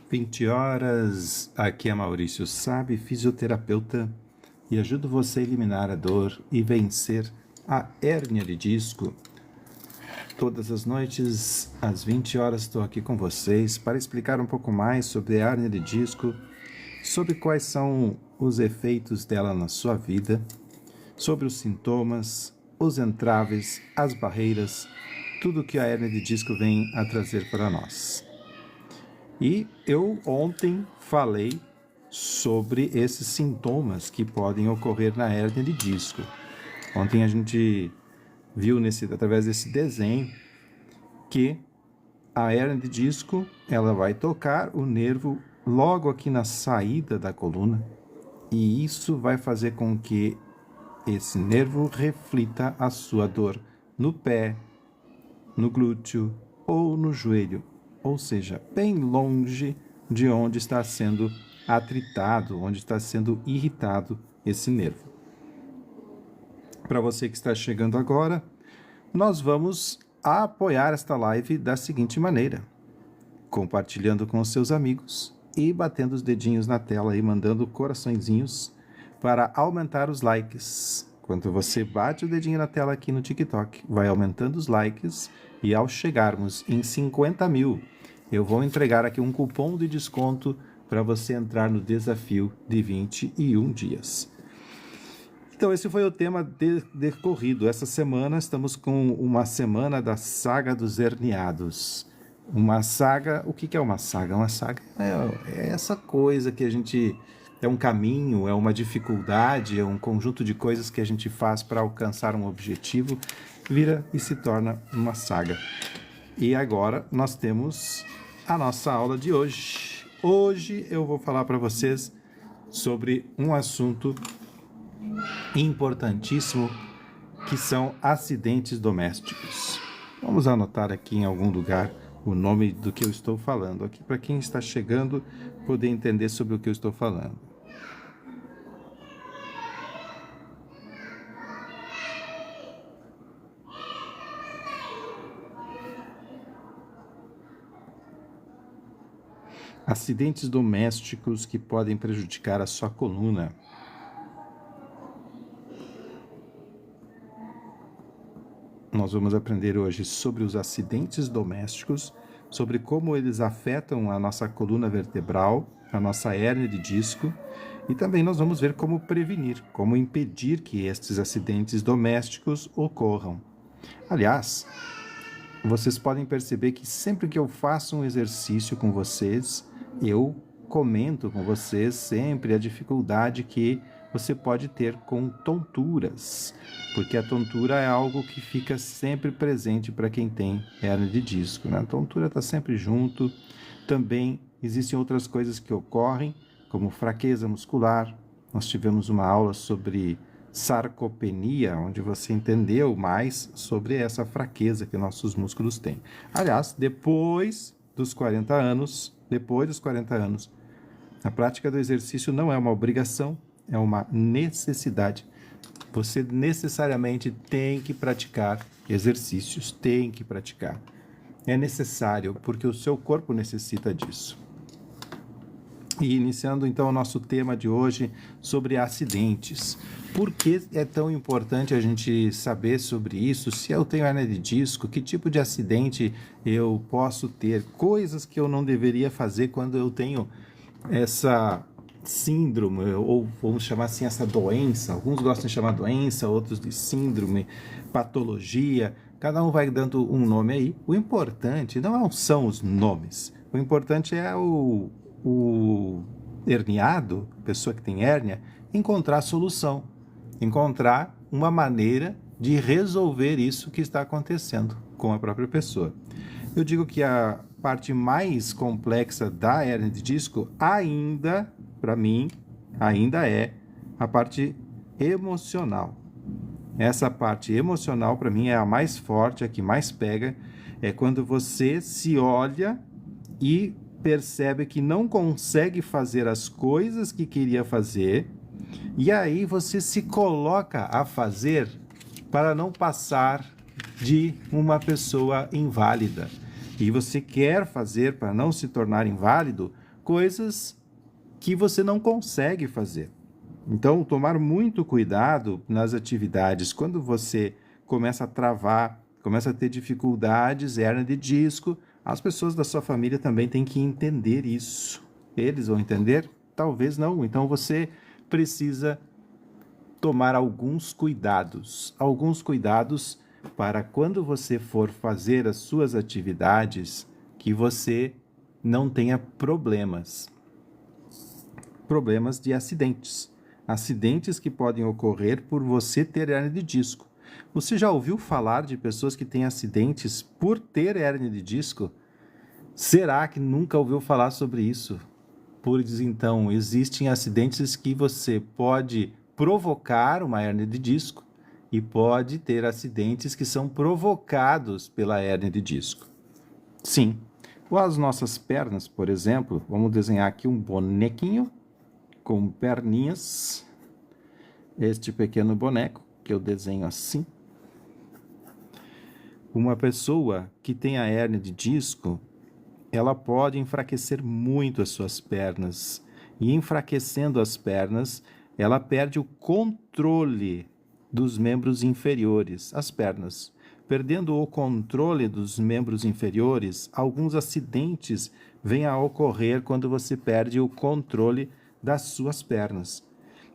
20 horas, aqui é Maurício Sabe, fisioterapeuta, e ajudo você a eliminar a dor e vencer a hérnia de disco. Todas as noites, às 20 horas, estou aqui com vocês para explicar um pouco mais sobre a hérnia de disco, sobre quais são os efeitos dela na sua vida, sobre os sintomas, os entraves, as barreiras, tudo que a hérnia de disco vem a trazer para nós. E eu ontem falei sobre esses sintomas que podem ocorrer na hérnia de disco. Ontem a gente viu através desse desenho que a hérnia de disco ela vai tocar o nervo logo aqui na saída da coluna e isso vai fazer com que esse nervo reflita a sua dor no pé, no glúteo ou no joelho. Ou seja, bem longe de onde está sendo atritado, onde está sendo irritado esse nervo. Para você que está chegando agora, nós vamos apoiar esta live da seguinte maneira: compartilhando com os seus amigos e batendo os dedinhos na tela e mandando coraçõezinhos para aumentar os likes. Quando você bate o dedinho na tela aqui no TikTok, vai aumentando os likes e ao chegarmos em 50 mil, eu vou entregar aqui um cupom de desconto para você entrar no desafio de 21 dias. Então esse foi o tema decorrido. Essa semana estamos com uma semana da saga dos herniados. Uma saga, o que é uma saga? Uma saga é essa coisa que a gente... É um caminho, é uma dificuldade, é um conjunto de coisas que a gente faz para alcançar um objetivo, vira e se torna uma saga. E agora nós temos a nossa aula de hoje. Hoje eu vou falar para vocês sobre um assunto importantíssimo, que são acidentes domésticos. Vamos anotar aqui em algum lugar o nome do que eu estou falando, aqui para quem está chegando poder entender sobre o que eu estou falando. Acidentes domésticos que podem prejudicar a sua coluna. Nós vamos aprender hoje sobre os acidentes domésticos, sobre como eles afetam a nossa coluna vertebral, a nossa hérnia de disco, e também nós vamos ver como prevenir, como impedir que estes acidentes domésticos ocorram. Aliás, vocês podem perceber que sempre que eu faço um exercício com vocês, eu comento com vocês sempre a dificuldade que você pode ter com tonturas, porque a tontura é algo que fica sempre presente para quem tem hérnia de disco, né? A tontura está sempre junto. Também existem outras coisas que ocorrem, como fraqueza muscular. Nós tivemos uma aula sobre sarcopenia, onde você entendeu mais sobre essa fraqueza que nossos músculos têm. Aliás, depois dos 40 anos, a prática do exercício não é uma obrigação, é uma necessidade. Você necessariamente tem que praticar exercícios, tem que praticar. É necessário, porque o seu corpo necessita disso. E iniciando então o nosso tema de hoje sobre acidentes. Por que é tão importante a gente saber sobre isso? Se eu tenho hérnia de disco, que tipo de acidente eu posso ter? Coisas que eu não deveria fazer quando eu tenho essa síndrome, ou vamos chamar assim, essa doença. Alguns gostam de chamar doença, outros de síndrome, patologia. Cada um vai dando um nome aí. O importante não são os nomes. O importante é o herniado, pessoa que tem hérnia, encontrar solução, encontrar uma maneira de resolver isso que está acontecendo com a própria pessoa. Eu digo que a parte mais complexa da hérnia de disco ainda, para mim, ainda é a parte emocional. Essa parte emocional, para mim, é a mais forte, a que mais pega, é quando você se olha e percebe que não consegue fazer as coisas que queria fazer, e aí você se coloca a fazer para não passar de uma pessoa inválida. E você quer fazer para não se tornar inválido coisas que você não consegue fazer. Então, tomar muito cuidado nas atividades. Quando você começa a travar, começa a ter dificuldades, hérnia de disco, as pessoas da sua família também têm que entender isso. Eles vão entender? Talvez não. Então, você precisa tomar alguns cuidados para quando você for fazer as suas atividades, que você não tenha problemas de acidentes que podem ocorrer por você ter hérnia de disco. Você já ouviu falar de pessoas que têm acidentes por ter hérnia de disco? Será que nunca ouviu falar sobre isso? Pois então, existem acidentes que você pode provocar uma hérnia de disco e pode ter acidentes que são provocados pela hérnia de disco. Sim. As nossas pernas, por exemplo, vamos desenhar aqui um bonequinho com perninhas. Este pequeno boneco que eu desenho assim. Uma pessoa que tem a hérnia de disco, ela pode enfraquecer muito as suas pernas. E enfraquecendo as pernas, ela perde o controle dos membros inferiores, as pernas. Perdendo o controle dos membros inferiores, alguns acidentes vêm a ocorrer quando você perde o controle das suas pernas.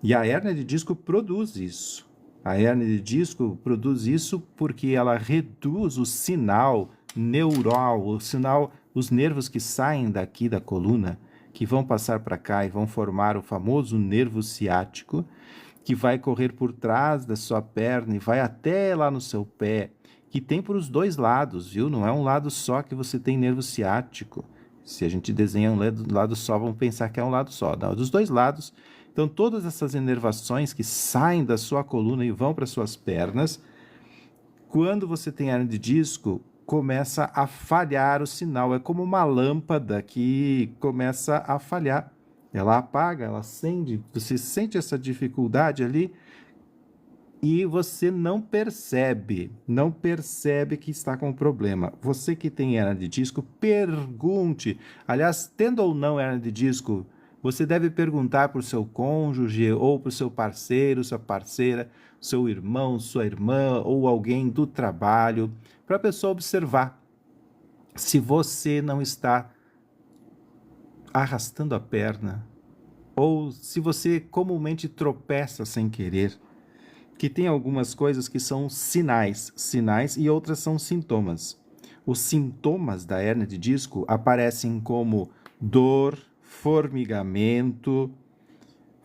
E a hérnia de disco produz isso. A hérnia de disco produz isso porque ela reduz o sinal neural, os nervos que saem daqui da coluna, que vão passar para cá e vão formar o famoso nervo ciático, que vai correr por trás da sua perna e vai até lá no seu pé, que tem por os dois lados, viu? Não é um lado só que você tem nervo ciático. Se a gente desenha um lado só, vamos pensar que é um lado só. Não, dos dois lados. Então, todas essas inervações que saem da sua coluna e vão para suas pernas, quando você tem hérnia de disco, começa a falhar o sinal. É como uma lâmpada que começa a falhar. Ela apaga, ela acende. Você sente essa dificuldade ali e você não percebe que está com problema. Você que tem hérnia de disco, pergunte. Aliás, tendo ou não hérnia de disco, você deve perguntar para o seu cônjuge ou para o seu parceiro, sua parceira, seu irmão, sua irmã ou alguém do trabalho, para a pessoa observar se você não está arrastando a perna ou se você comumente tropeça sem querer. Que tem algumas coisas que são sinais e outras são sintomas. Os sintomas da hérnia de disco aparecem como dor, formigamento,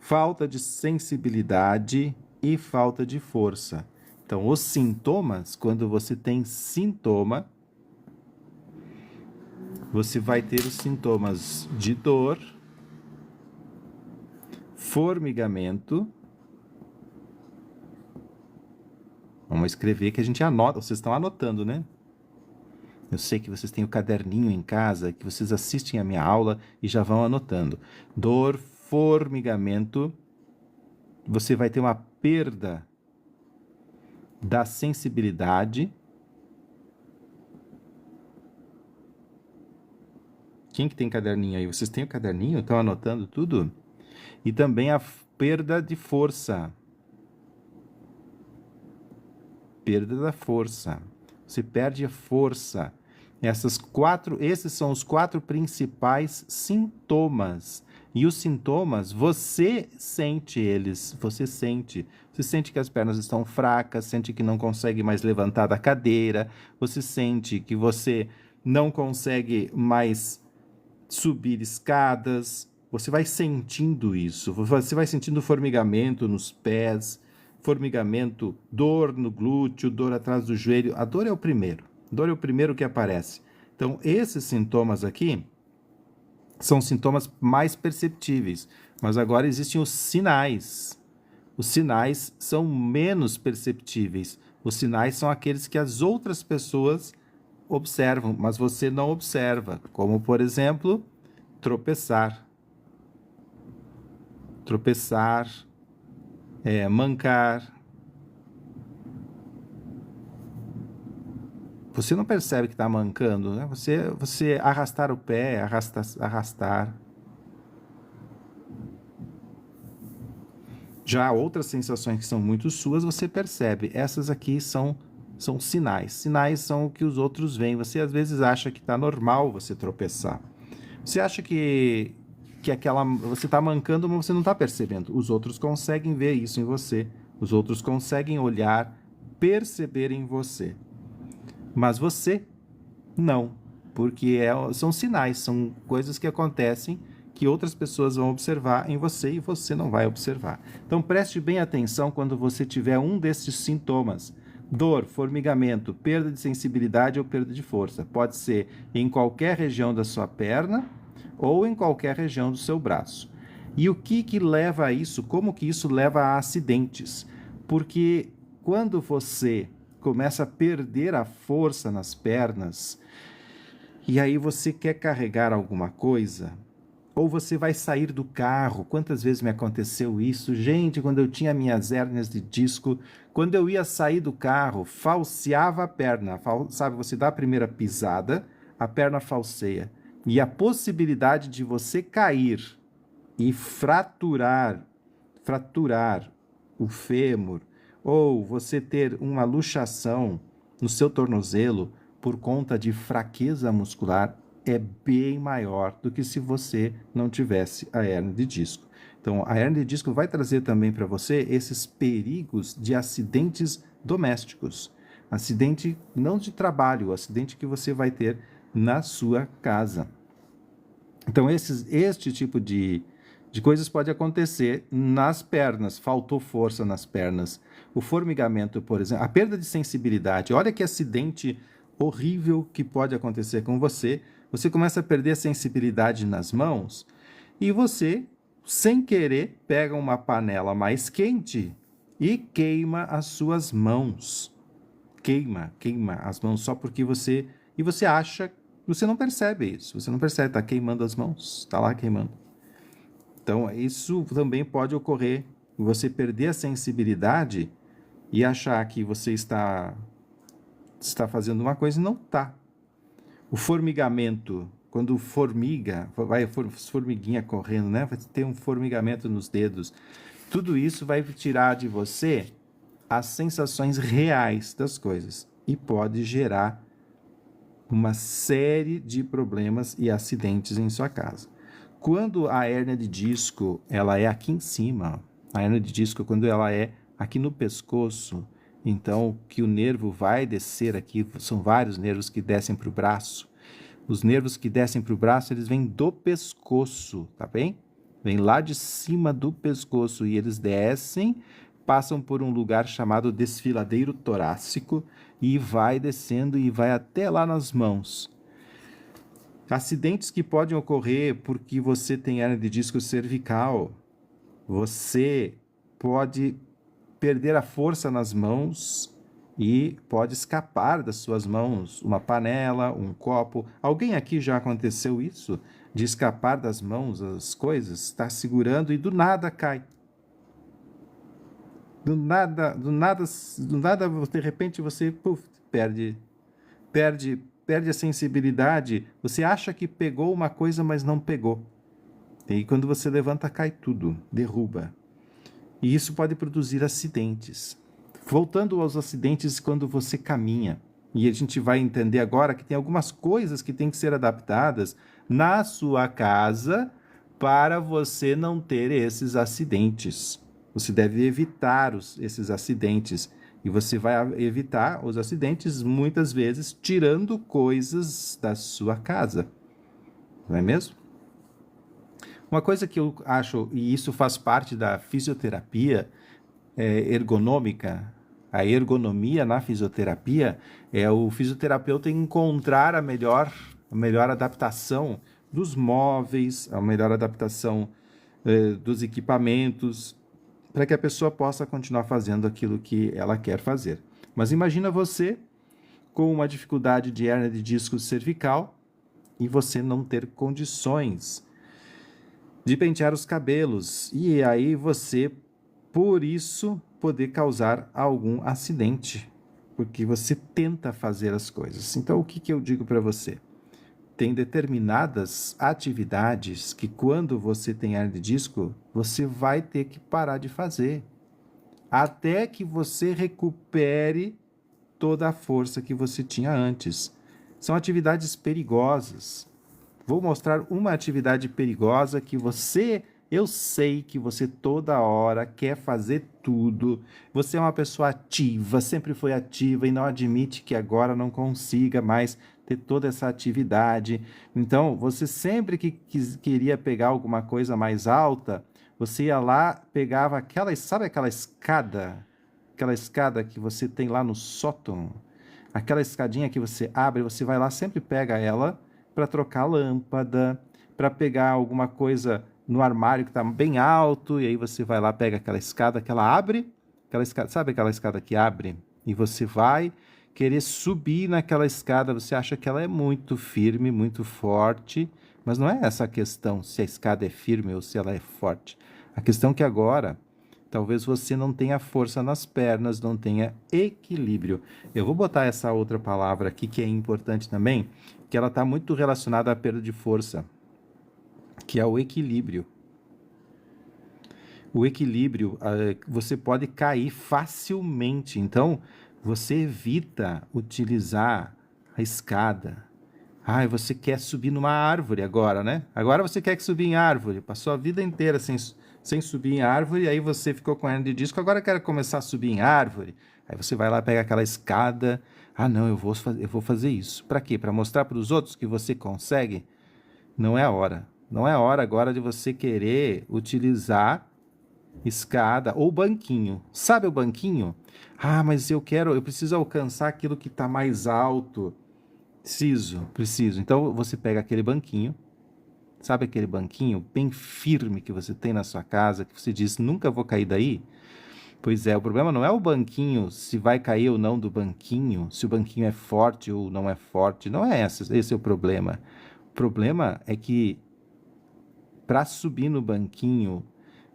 falta de sensibilidade e falta de força. Então, os sintomas, quando você tem sintoma, você vai ter os sintomas de dor, formigamento. Vamos escrever que a gente anota. Vocês estão anotando, né? Eu sei que vocês têm o caderninho em casa, que vocês assistem a minha aula e já vão anotando. Dor, formigamento. Você vai ter uma perda da sensibilidade. Quem que tem caderninho aí? Vocês têm o caderninho? Estão anotando tudo? E também a perda de força. Perda da força. Você perde a força. Esses são os 4 principais sintomas. E os sintomas, você sente eles. Você sente que as pernas estão fracas, sente que não consegue mais levantar da cadeira, você sente que você não consegue mais subir escadas. Você vai sentindo isso. Você vai sentindo formigamento nos pés, formigamento, dor no glúteo, dor atrás do joelho. A dor é o primeiro. Dor é o primeiro que aparece. Então, esses sintomas aqui são sintomas mais perceptíveis. Mas agora existem os sinais. Os sinais são menos perceptíveis. Os sinais são aqueles que as outras pessoas observam, mas você não observa. Como, por exemplo, tropeçar. Tropeçar, mancar. Você não percebe que está mancando, né? Você arrastar o pé, arrastar. Já outras sensações que são muito suas, você percebe. Essas aqui são sinais. Sinais são o que os outros veem. Você às vezes acha que está normal você tropeçar. Você acha que você está mancando, mas você não está percebendo. Os outros conseguem ver isso em você. Os outros conseguem olhar, perceber em você. Mas você não, porque são sinais, são coisas que acontecem que outras pessoas vão observar em você e você não vai observar. Então preste bem atenção quando você tiver um desses sintomas. Dor, formigamento, perda de sensibilidade ou perda de força. Pode ser em qualquer região da sua perna ou em qualquer região do seu braço. E o que leva a isso? Como que isso leva a acidentes? Porque quando você começa a perder a força nas pernas, e aí você quer carregar alguma coisa, ou você vai sair do carro. Quantas vezes me aconteceu isso? Gente, quando eu tinha minhas hérnias de disco, quando eu ia sair do carro, falseava a perna. Sabe, você dá a primeira pisada, a perna falseia. E a possibilidade de você cair e fraturar o fêmur, ou você ter uma luxação no seu tornozelo por conta de fraqueza muscular, é bem maior do que se você não tivesse a hérnia de disco. Então, a hérnia de disco vai trazer também para você esses perigos de acidentes domésticos. Acidente não de trabalho, acidente que você vai ter na sua casa. Então, este tipo de coisas pode acontecer nas pernas, faltou força nas pernas. O formigamento, por exemplo, a perda de sensibilidade. Olha que acidente horrível que pode acontecer com você. Você começa a perder a sensibilidade nas mãos e você, sem querer, pega uma panela mais quente e queima as suas mãos. Queima as mãos só porque você... E você acha... Você não percebe isso. Você não percebe, está queimando as mãos. Está lá queimando. Então, isso também pode ocorrer. Você perder a sensibilidade e achar que você está fazendo uma coisa e não está. O formigamento, quando vai formiguinha correndo, né? Vai ter um formigamento nos dedos. Tudo isso vai tirar de você as sensações reais das coisas e pode gerar uma série de problemas e acidentes em sua casa. Quando a hérnia de disco ela é aqui em cima, a hérnia de disco quando ela é aqui no pescoço, então que o nervo vai descer aqui, são vários nervos que descem para o braço. Os nervos que descem para o braço, eles vêm do pescoço, tá bem? Vêm lá de cima do pescoço e eles descem, passam por um lugar chamado desfiladeiro torácico e vai descendo e vai até lá nas mãos. Acidentes que podem ocorrer porque você tem hérnia de disco cervical. Você pode perder a força nas mãos e pode escapar das suas mãos uma panela, um copo. Alguém aqui já aconteceu isso? De escapar das mãos as coisas? Está segurando e do nada cai. Do nada, de repente você perde a sensibilidade. Você acha que pegou uma coisa, mas não pegou. E quando você levanta, cai tudo, derruba. E isso pode produzir acidentes. Voltando aos acidentes quando você caminha. E a gente vai entender agora que tem algumas coisas que têm que ser adaptadas na sua casa para você não ter esses acidentes. Você deve evitar esses acidentes. E você vai evitar os acidentes, muitas vezes, tirando coisas da sua casa. Não é mesmo? Uma coisa que eu acho, e isso faz parte da fisioterapia ergonômica, a ergonomia na fisioterapia, é o fisioterapeuta encontrar a melhor adaptação dos móveis, a melhor adaptação dos equipamentos, para que a pessoa possa continuar fazendo aquilo que ela quer fazer. Mas imagina você com uma dificuldade de hérnia de disco cervical e você não ter condições de pentear os cabelos. E aí você, por isso, poder causar algum acidente, porque você tenta fazer as coisas. Então, o que eu digo para você? tem determinadas atividades que quando você tem hernia de disco, você vai ter que parar de fazer, até que você recupere toda a força que você tinha antes. São atividades perigosas. Vou mostrar uma atividade perigosa que eu sei que você toda hora quer fazer tudo. Você é uma pessoa ativa, sempre foi ativa e não admite que agora não consiga mais ter toda essa atividade. Então, você sempre que queria pegar alguma coisa mais alta, você ia lá, pegava sabe aquela escada? Aquela escada que você tem lá no sótão? Aquela escadinha que você abre, você vai lá, sempre pega ela para trocar a lâmpada, para pegar alguma coisa no armário que está bem alto, e aí você vai lá, pega aquela escada que ela abre, aquela escada, sabe aquela escada que abre? E você vai querer subir naquela escada, você acha que ela é muito firme, muito forte, mas não é essa a questão, se a escada é firme ou se ela é forte. A questão é que agora, talvez você não tenha força nas pernas, não tenha equilíbrio. Eu vou botar essa outra palavra aqui que é importante também, que ela está muito relacionada à perda de força, que é o equilíbrio. O equilíbrio, você pode cair facilmente, então você evita utilizar a escada. Você quer subir numa árvore agora, né? Agora você quer subir em árvore, passou a vida inteira sem subir em árvore, aí você ficou com hernia de disco, agora quero começar a subir em árvore. Aí você vai lá, pega aquela escada, não, eu vou fazer isso. Para quê? Para mostrar para os outros que você consegue? Não é a hora. Não é a hora agora de você querer utilizar escada ou banquinho. Sabe o banquinho? Mas eu preciso alcançar aquilo que está mais alto. Preciso. Então você pega aquele banquinho, sabe aquele banquinho bem firme que você tem na sua casa, que você diz, nunca vou cair daí? Pois é, o problema não é o banquinho, se vai cair ou não do banquinho, se o banquinho é forte ou não é forte, não é esse é o problema. O problema é que para subir no banquinho,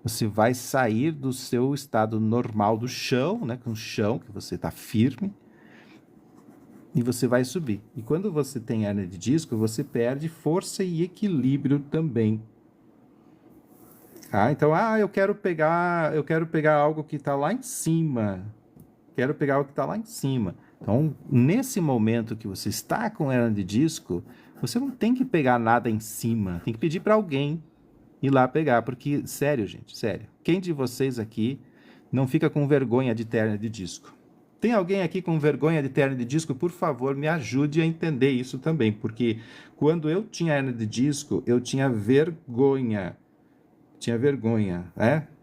você vai sair do seu estado normal do chão, né, com o chão, que você está firme, e você vai subir. E quando você tem hernia de disco, você perde força e equilíbrio também. Então, eu quero pegar algo que está lá em cima. Quero pegar algo que está lá em cima. Então, nesse momento que você está com hernia de disco, você não tem que pegar nada em cima. Tem que pedir para alguém ir lá pegar. Porque, sério, gente, sério. Quem de vocês aqui não fica com vergonha de ter hernia de disco? Tem alguém aqui com vergonha de ter hernia de disco? Por favor, me ajude a entender isso também. Porque quando eu tinha hernia de disco, eu tinha vergonha.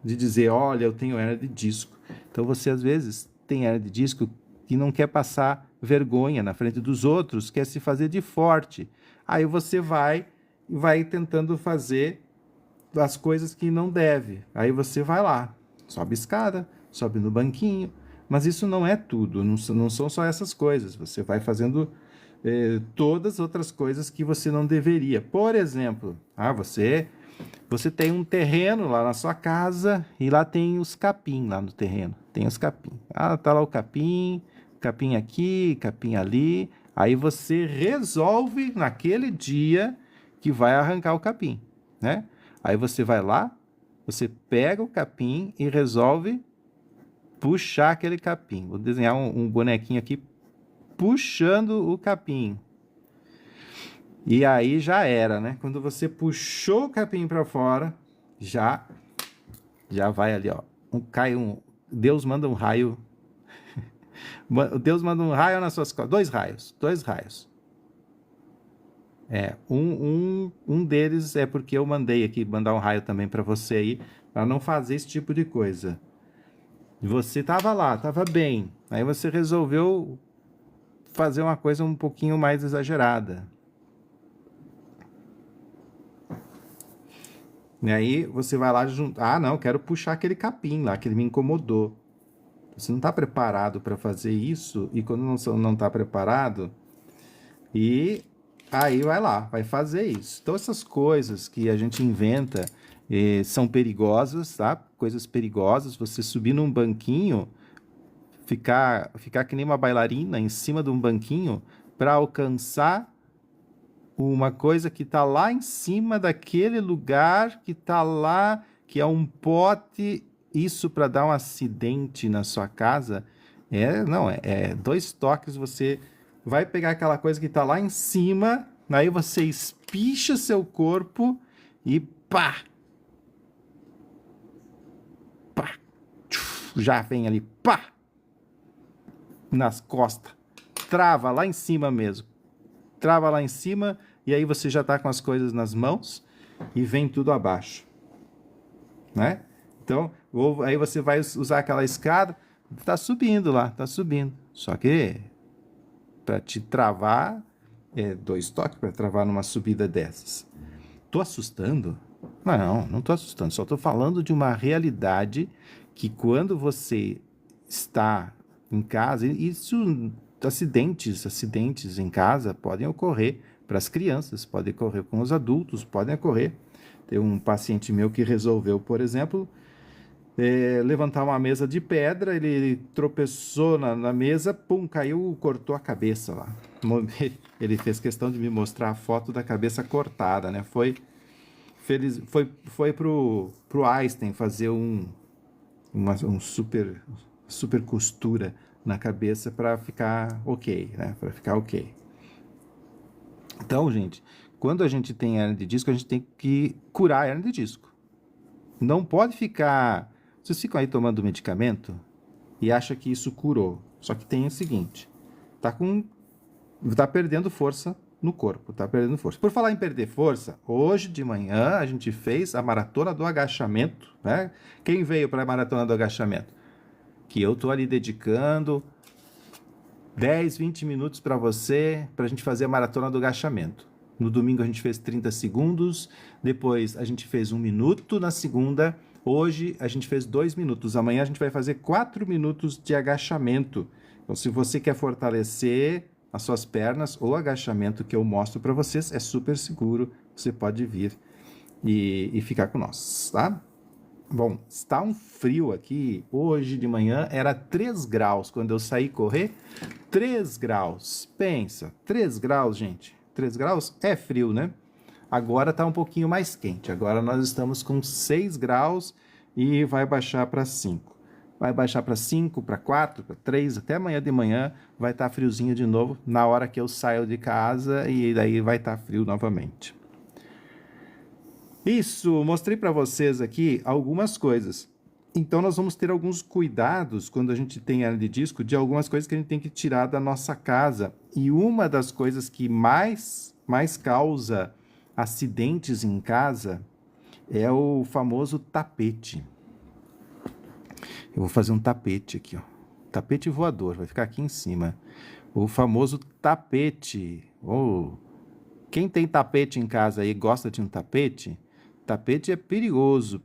De dizer, olha, eu tenho hernia de disco. Então você às vezes tem hernia de disco e não quer passar vergonha na frente dos outros, quer se fazer de forte. Aí você vai tentando fazer as coisas que não deve. Aí você vai lá, sobe escada, sobe no banquinho, mas isso não é tudo, não são só essas coisas. Você vai fazendo todas as outras coisas que você não deveria. Por exemplo, você tem um terreno lá na sua casa e lá tem os capim lá no terreno. Tem os capim. Tá lá o capim aqui, capim ali. Aí você resolve naquele dia que vai arrancar o capim, né? Aí você vai lá, você pega o capim e resolve puxar aquele capim. Vou desenhar um bonequinho aqui puxando o capim. E aí já era, né? Quando você puxou o capim para fora, já vai ali, ó. Deus manda um raio. Deus manda um raio nas suas costas. Dois raios. Um deles é porque eu mandei aqui mandar um raio também para você aí, para não fazer esse tipo de coisa. Você tava lá, tava bem. Aí você resolveu fazer uma coisa um pouquinho mais exagerada. E aí você vai lá juntar, não, quero puxar aquele capim lá, que ele me incomodou. Você não está preparado para fazer isso, e quando não está preparado, e aí vai fazer isso. Então essas coisas que a gente inventa são perigosas, tá? Coisas perigosas, você subir num banquinho, ficar que nem uma bailarina em cima de um banquinho para alcançar uma coisa que está lá em cima daquele lugar que está lá, que é um pote, isso para dar um acidente na sua casa, não, é 2 toques, você vai pegar aquela coisa que está lá em cima, aí você espicha seu corpo e pá! Pá! Já vem ali, pá! Nas costas. Trava lá em cima mesmo. Trava lá em cima e aí você já está com as coisas nas mãos e vem tudo abaixo, né? Então, aí você vai usar aquela escada, tá subindo lá, tá subindo. Só que para te travar, 2 toques para travar numa subida dessas. Tô assustando? Não, não tô assustando. Só tô falando de uma realidade que quando você está em casa, acidentes em casa podem ocorrer para as crianças, podem ocorrer com os adultos, podem ocorrer. Tem um paciente meu que resolveu, por exemplo, levantar uma mesa de pedra, ele tropeçou na mesa, pum, caiu, cortou a cabeça lá. Ele fez questão de me mostrar a foto da cabeça cortada, né? Foi pro Einstein fazer uma super costura na cabeça para ficar ok, né? Para ficar ok. Então, gente, quando a gente tem hernia de disco, a gente tem que curar a hernia de disco. Não pode ficar... Vocês ficam aí tomando medicamento e acham que isso curou. Só que tem o seguinte, tá perdendo força no corpo, tá perdendo força. Por falar em perder força, hoje de manhã a gente fez a maratona do agachamento, né? Quem veio para a maratona do agachamento? Que eu tô ali dedicando 10, 20 minutos para você, para a gente fazer a maratona do agachamento. No domingo a gente fez 30 segundos, depois a gente fez 1 minuto na segunda, hoje a gente fez 2 minutos, amanhã a gente vai fazer 4 minutos de agachamento. Então, se você quer fortalecer as suas pernas, o agachamento que eu mostro para vocês é super seguro, você pode vir e ficar com nós, tá? Bom, está um frio aqui, hoje de manhã era 3 graus, quando eu saí correr, 3 graus, pensa, 3 graus, gente, 3 graus é frio, né? Agora está um pouquinho mais quente, agora nós estamos com 6 graus e vai baixar para 5. Vai baixar para 5, para 4, para 3, até amanhã de manhã vai estar friozinho de novo, na hora que eu saio de casa e daí vai estar frio novamente. Isso, mostrei para vocês aqui algumas coisas. Então, nós vamos ter alguns cuidados quando a gente tem hernia de disco de algumas coisas que a gente tem que tirar da nossa casa. E uma das coisas que mais causa acidentes em casa é o famoso tapete. Eu vou fazer um tapete aqui, ó. Tapete voador, vai ficar aqui em cima. O famoso tapete. Quem tem tapete em casa aí gosta de um tapete? Tapete é perigoso,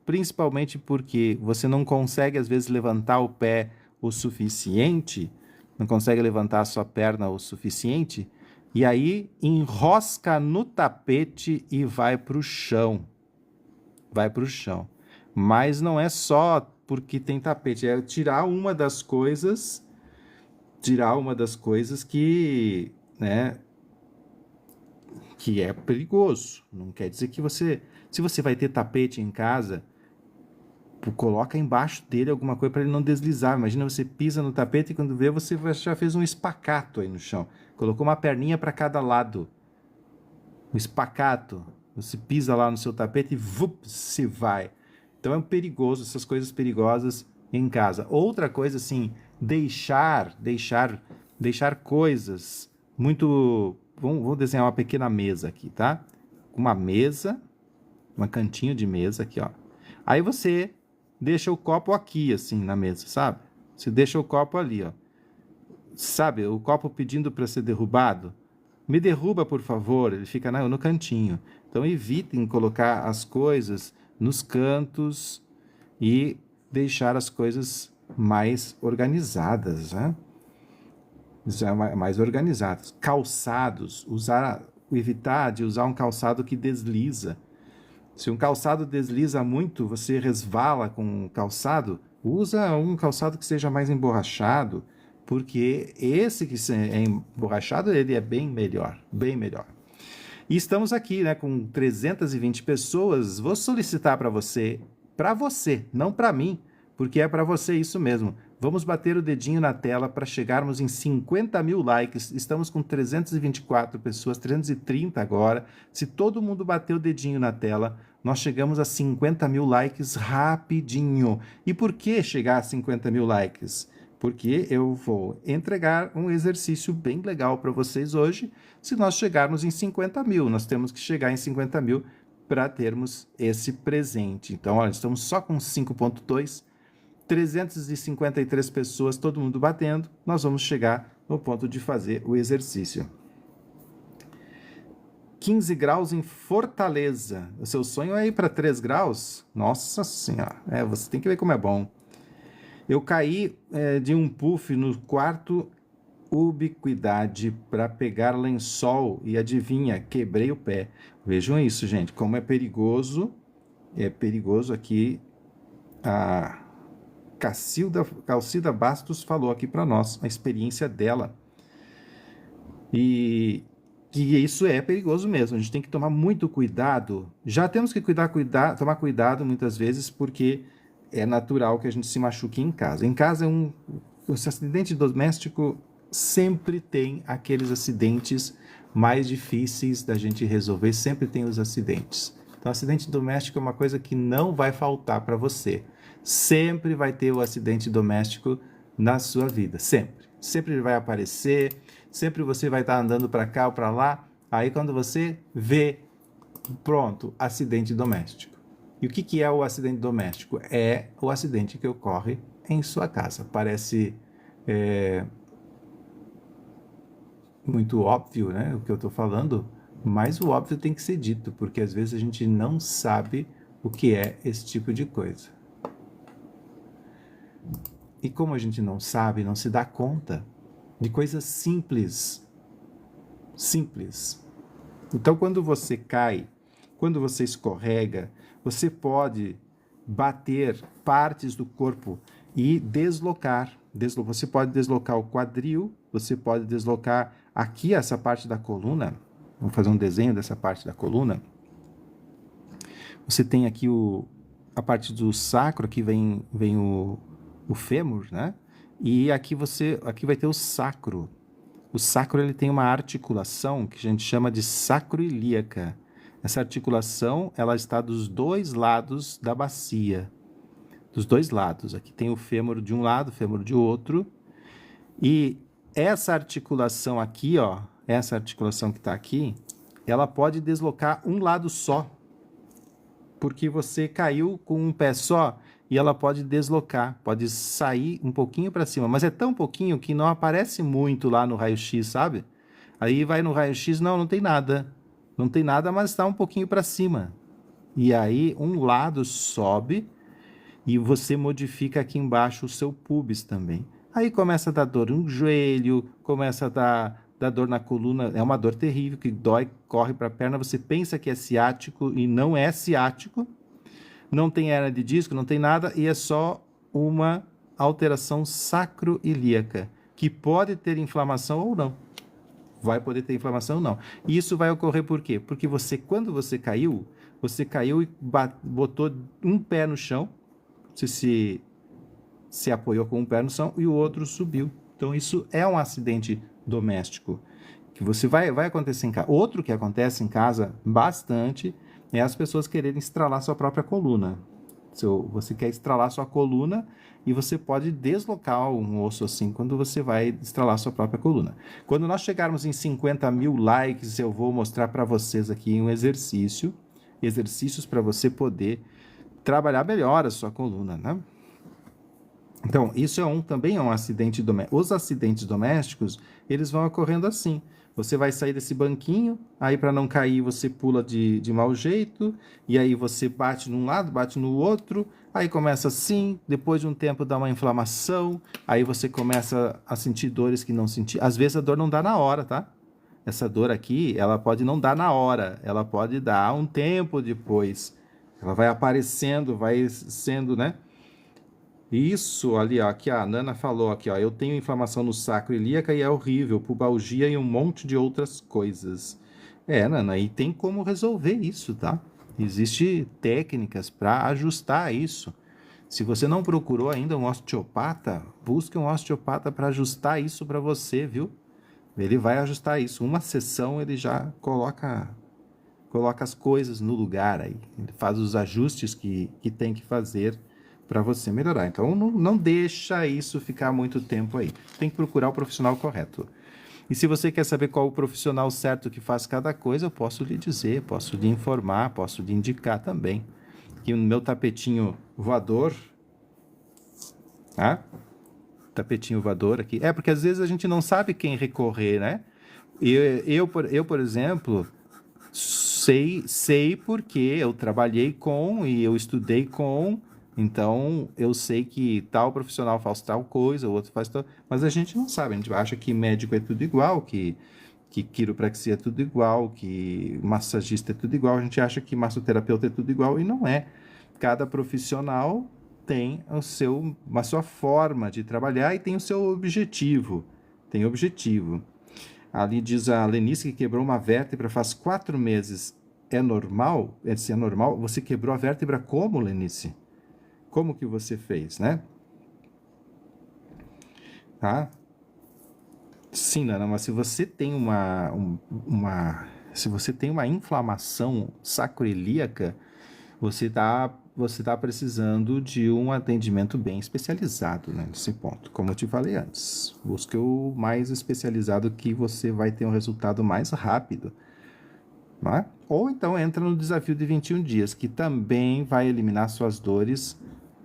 principalmente porque você não consegue, às vezes, levantar o pé o suficiente, não consegue levantar a sua perna o suficiente, e aí enrosca no tapete e vai para o chão. Vai para o chão. Mas não é só porque tem tapete, é tirar uma das coisas que, né, que é perigoso. Não quer dizer que se você vai ter tapete em casa, coloca embaixo dele alguma coisa para ele não deslizar. Imagina, você pisa no tapete e quando vê, você já fez um espacato aí no chão. Colocou uma perninha para cada lado. Um espacato. Você pisa lá no seu tapete e se vai. Então é perigoso, essas coisas perigosas em casa. Outra coisa, assim, deixar coisas muito... Vou desenhar uma pequena mesa aqui, tá? Uma mesa, um cantinho de mesa aqui, ó. Aí você deixa o copo aqui, assim, na mesa, sabe? Você deixa o copo ali, ó. Sabe, o copo pedindo para ser derrubado? Me derruba, por favor. Ele fica no cantinho. Então, evitem colocar as coisas nos cantos e deixar as coisas mais organizadas, né? Mais organizados. Calçados, evitar de usar um calçado que desliza. Se um calçado desliza muito, você resvala com o calçado, usa um calçado que seja mais emborrachado, porque esse que é emborrachado, ele é bem melhor, bem melhor. E estamos aqui, né, com 320 pessoas. Vou solicitar para você, não para mim, porque é para você isso mesmo. Vamos bater o dedinho na tela para chegarmos em 50 mil likes. Estamos com 324 pessoas, 330 agora. Se todo mundo bater o dedinho na tela, nós chegamos a 50 mil likes rapidinho. E por que chegar a 50 mil likes? Porque eu vou entregar um exercício bem legal para vocês hoje. Se nós chegarmos em 50 mil, nós temos que chegar em 50 mil para termos esse presente. Então, olha, estamos só com 5.2, 353 pessoas, todo mundo batendo, nós vamos chegar no ponto de fazer o exercício. 15 graus em Fortaleza. O seu sonho é ir para 3 graus? Nossa Senhora, você tem que ver como é bom. Eu caí de um puff no quarto ubiquidade para pegar lençol e adivinha, quebrei o pé. Vejam isso, gente, como é perigoso aqui. A Calcida Bastos falou aqui para nós a experiência dela. E isso é perigoso mesmo, a gente tem que tomar muito cuidado. Já temos que tomar cuidado muitas vezes, porque é natural que a gente se machuque em casa. Em casa, o acidente doméstico sempre tem aqueles acidentes mais difíceis da gente resolver, sempre tem os acidentes. Então, acidente doméstico é uma coisa que não vai faltar para você. Sempre vai ter o acidente doméstico na sua vida, sempre. Sempre vai aparecer, sempre você vai estar andando para cá ou para lá, aí quando você vê, pronto, acidente doméstico. E o que é o acidente doméstico? É o acidente que ocorre em sua casa. Parece muito óbvio, né, o que eu estou falando, mas o óbvio tem que ser dito, porque às vezes a gente não sabe o que é esse tipo de coisa. E como a gente não sabe, não se dá conta de coisas simples. Simples. Então, quando você cai, quando você escorrega, você pode bater partes do corpo e deslocar. Você pode deslocar o quadril, você pode deslocar aqui essa parte da coluna. Vamos fazer um desenho dessa parte da coluna. Você tem aqui a parte do sacro, aqui vem o fêmur, né? E aqui vai ter o sacro. O sacro ele tem uma articulação que a gente chama de sacroilíaca. Essa articulação ela está dos dois lados da bacia. Dos dois lados. Aqui tem o fêmur de um lado, o fêmur de outro. E essa articulação aqui, ó, essa articulação que está aqui, ela pode deslocar um lado só. Porque você caiu com um pé só e ela pode deslocar, pode sair um pouquinho para cima, mas é tão pouquinho que não aparece muito lá no raio-x, sabe? Aí vai no raio-x, não tem nada. Não tem nada, mas está um pouquinho para cima. E aí um lado sobe e você modifica aqui embaixo o seu pubis também. Aí começa a dar dor no joelho, começa a dar dor na coluna, é uma dor terrível, que dói, corre para a perna, você pensa que é ciático e não é ciático, não tem hernia de disco, não tem nada, e é só uma alteração sacroilíaca, que pode ter inflamação ou não. Vai poder ter inflamação ou não. E isso vai ocorrer por quê? Porque quando você caiu e botou um pé no chão, você se apoiou com um pé no chão e o outro subiu. Então isso é um acidente doméstico que você vai acontecer em casa. Outro que acontece em casa bastante é as pessoas quererem estralar sua própria coluna. Você quer estralar sua coluna e você pode deslocar um osso assim quando você vai estralar sua própria coluna. Quando nós chegarmos em 50 mil likes, eu vou mostrar para vocês aqui um exercícios para você poder trabalhar melhor a sua coluna, né? Então, isso também é um acidente doméstico. Os acidentes domésticos, eles vão ocorrendo assim. Você vai sair desse banquinho, aí para não cair você pula de mau jeito, e aí você bate num lado, bate no outro, aí começa assim, depois de um tempo dá uma inflamação, aí você começa a sentir dores que não sentia. Às vezes a dor não dá na hora, tá? Essa dor aqui, ela pode não dar na hora, ela pode dar um tempo depois. Ela vai aparecendo, vai sendo, né? Isso, ali, ó, aqui a Nana falou aqui, ó, eu tenho inflamação no sacro ilíaca e é horrível, pubalgia e um monte de outras coisas. Nana, e tem como resolver isso, tá? Existem técnicas para ajustar isso. Se você não procurou ainda um osteopata, busque um osteopata para ajustar isso para você, viu? Ele vai ajustar isso. Uma sessão ele já coloca as coisas no lugar aí. Ele faz os ajustes que tem que fazer para você melhorar. Então não deixa isso ficar muito tempo aí. Tem que procurar o profissional correto. E se você quer saber qual o profissional certo que faz cada coisa, eu posso lhe dizer, posso lhe informar, posso lhe indicar também. Que no meu tapetinho voador, tá? Tapetinho voador aqui. Porque às vezes a gente não sabe quem recorrer, né? Por exemplo, sei porque eu trabalhei com e eu estudei com, então eu sei que tal profissional faz tal coisa, o outro faz tal, mas a gente não sabe, a gente acha que médico é tudo igual, que quiropraxia é tudo igual, que massagista é tudo igual, a gente acha que massoterapeuta é tudo igual e não é. Cada profissional tem a sua forma de trabalhar e tem o seu objetivo. Tem objetivo. Ali diz a Lenice que quebrou uma vértebra faz 4 meses. É normal? Se é normal, você quebrou a vértebra como, Lenice? Como que você fez, né? Tá? Sim, Nana, mas se você tem se você tem uma inflamação sacroiliaca, você tá precisando de um atendimento bem especializado, né, nesse ponto. Como eu te falei antes, busque o mais especializado que você vai ter um resultado mais rápido. Não é? Ou então entra no desafio de 21 dias, que também vai eliminar suas dores.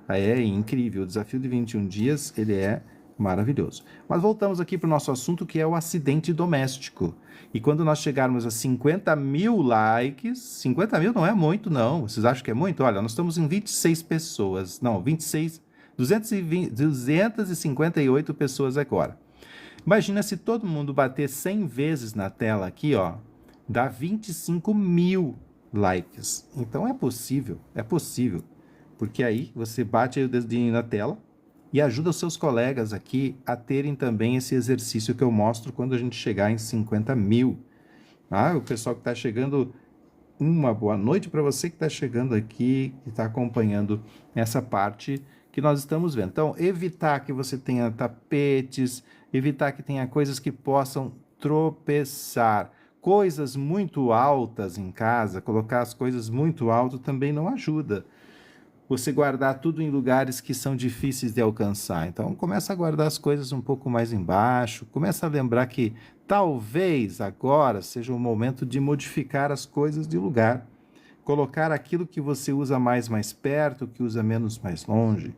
É incrível, o desafio de 21 dias, ele é maravilhoso. Mas voltamos aqui para o nosso assunto, que é o acidente doméstico. E quando nós chegarmos a 50 mil likes, 50 mil não é muito não, vocês acham que é muito? Olha, nós estamos em 26 pessoas, não, 26, 258 pessoas agora. Imagina se todo mundo bater 100 vezes na tela aqui, ó, dá 25 mil likes. Então é possível, porque aí você bate aí o dedinho na tela e ajuda os seus colegas aqui a terem também esse exercício que eu mostro quando a gente chegar em 50 mil. O pessoal que está chegando, uma boa noite para você que está chegando aqui, que está acompanhando essa parte que nós estamos vendo. Então, evitar que você tenha tapetes, evitar que tenha coisas que possam tropeçar. Coisas muito altas em casa, colocar as coisas muito alto também não ajuda. Você guardar tudo em lugares que são difíceis de alcançar. Então, começa a guardar as coisas um pouco mais embaixo, começa a lembrar que talvez agora seja o momento de modificar as coisas de lugar, colocar aquilo que você usa mais perto, que usa menos mais longe.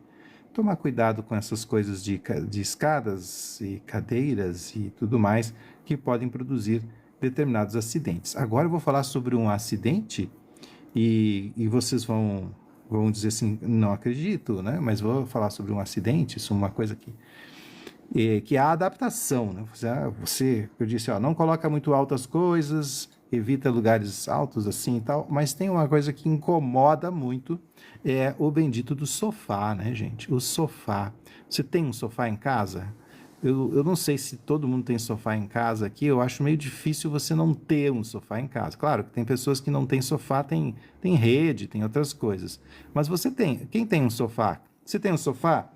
Tomar cuidado com essas coisas de escadas e cadeiras e tudo mais que podem produzir determinados acidentes. Agora eu vou falar sobre um acidente e vocês vão dizer assim, não acredito, né? Mas vou falar sobre um acidente, isso é uma coisa que é a adaptação, né? Eu disse, ó, não coloca muito altas coisas, evita lugares altos assim e tal, mas tem uma coisa que incomoda muito, é o bendito do sofá, né, gente? O sofá. Você tem um sofá em casa? Eu não sei se todo mundo tem sofá em casa aqui, eu acho meio difícil você não ter um sofá em casa. Claro que tem pessoas que não têm sofá, tem rede, tem outras coisas. Mas você tem. Quem tem um sofá? Você tem um sofá?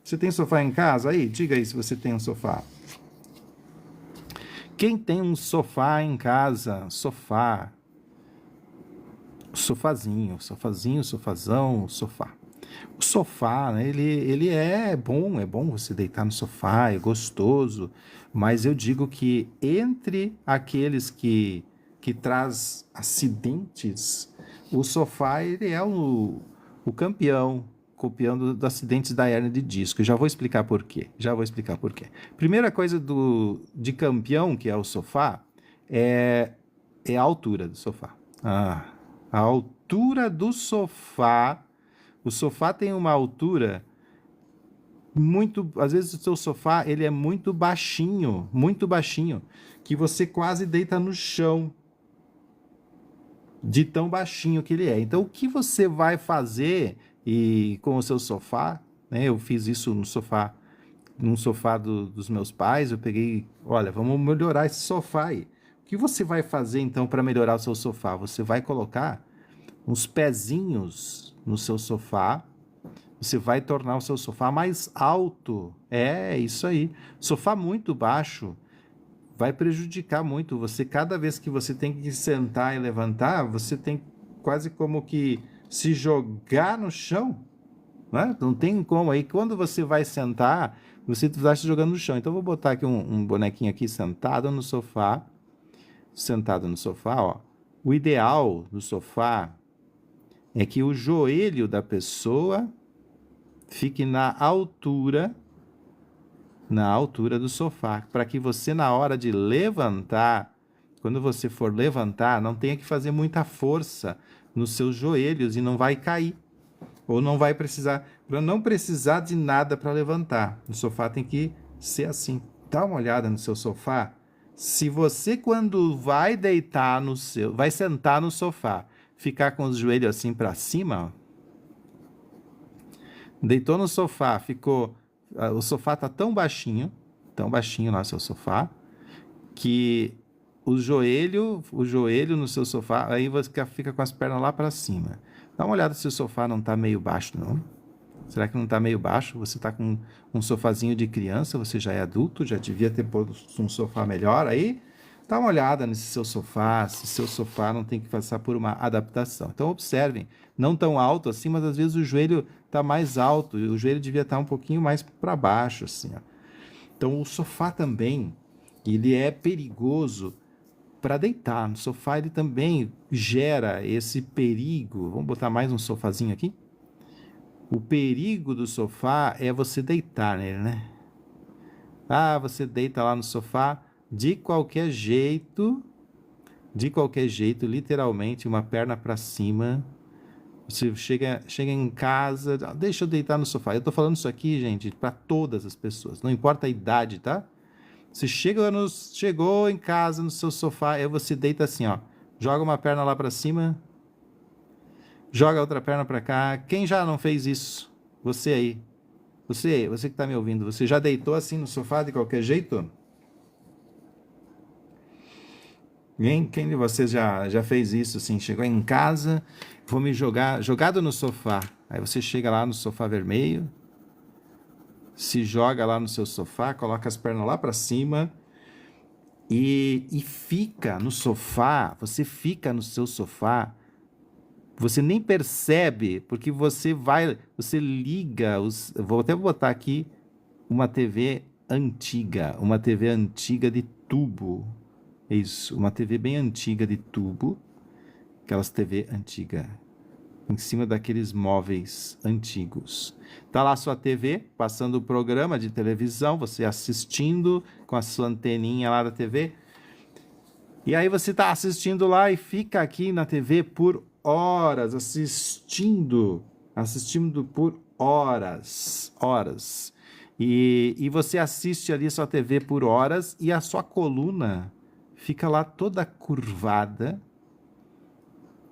Você tem sofá em casa? Aí, diga aí se você tem um sofá. Quem tem um sofá em casa? Sofá. Sofazinho, sofazão, sofá. O sofá, né, ele é bom você deitar no sofá, é gostoso, mas eu digo que entre aqueles que traz acidentes, o sofá ele é o campeão dos acidentes da hérnia de disco. Eu já vou explicar por quê. Primeira coisa de campeão, que é o sofá, é a altura do sofá. A altura do sofá. O sofá tem uma altura muito, às vezes o seu sofá ele é muito baixinho, que você quase deita no chão de tão baixinho que ele é. Então, o que você vai fazer com o seu sofá, né? Eu fiz isso num sofá dos meus pais, eu peguei, olha, vamos melhorar esse sofá aí. que você vai fazer então para melhorar o seu sofá? Você vai colocar uns pezinhos no seu sofá. Você vai tornar o seu sofá mais alto. É isso aí. Sofá muito baixo vai prejudicar muito você. Cada vez que você tem que sentar e levantar, você tem quase como que se jogar no chão, né? Não tem como. Aí quando você vai sentar, você está se jogando no chão. Então eu vou botar aqui um bonequinho aqui sentado no sofá. Sentado no sofá, ó. O ideal do sofá é que o joelho da pessoa fique na altura do sofá, para que você, na hora de levantar, quando você for levantar, não tenha que fazer muita força nos seus joelhos e não vai cair, ou não vai precisar, para não precisar de nada para levantar. O sofá tem que ser assim. Dá uma olhada no seu sofá. Se você, quando vai deitar vai sentar no sofá, ficar com os joelhos assim para cima, ó, deitou no sofá, o sofá tá tão baixinho lá seu sofá, que o joelho no seu sofá, aí você fica com as pernas lá para cima. Dá uma olhada se o sofá não tá meio baixo, não. Será que não tá meio baixo? Você tá com um sofazinho de criança, você já é adulto, já devia ter posto um sofá melhor aí. Dá uma olhada nesse seu sofá, se seu sofá não tem que passar por uma adaptação. Então observem, não tão alto assim, mas às vezes o joelho está mais alto, e o joelho devia estar um pouquinho mais para baixo, assim, ó. Então o sofá também, ele é perigoso para deitar. No sofá ele também gera esse perigo. Vamos botar mais um sofazinho aqui? O perigo do sofá é você deitar nele, né? Ah, você deita lá no sofá de qualquer jeito, literalmente, uma perna para cima. Você chega em casa, deixa eu deitar no sofá. Eu tô falando isso aqui, gente, para todas as pessoas, não importa a idade, tá? Você chegou em casa no seu sofá, aí você deita assim, ó, joga uma perna lá para cima, joga a outra perna para cá. Quem já não fez isso? Você aí. Você que está me ouvindo, você já deitou assim no sofá de qualquer jeito? Quem de vocês já fez isso assim? Chegou em casa, vou me jogado no sofá. Aí você chega lá no sofá vermelho, se joga lá no seu sofá, coloca as pernas lá para cima e fica no sofá. Você fica no seu sofá. Você nem percebe, porque você liga vou até botar aqui uma TV antiga de tubo. Isso, uma TV bem antiga de tubo, aquelas TV antiga, em cima daqueles móveis antigos. Tá lá a sua TV, passando o programa de televisão, você assistindo com a sua anteninha lá da TV. E aí você tá assistindo lá e fica aqui na TV por horas, assistindo por horas. E você assiste ali a sua TV por horas e a sua coluna fica lá toda curvada,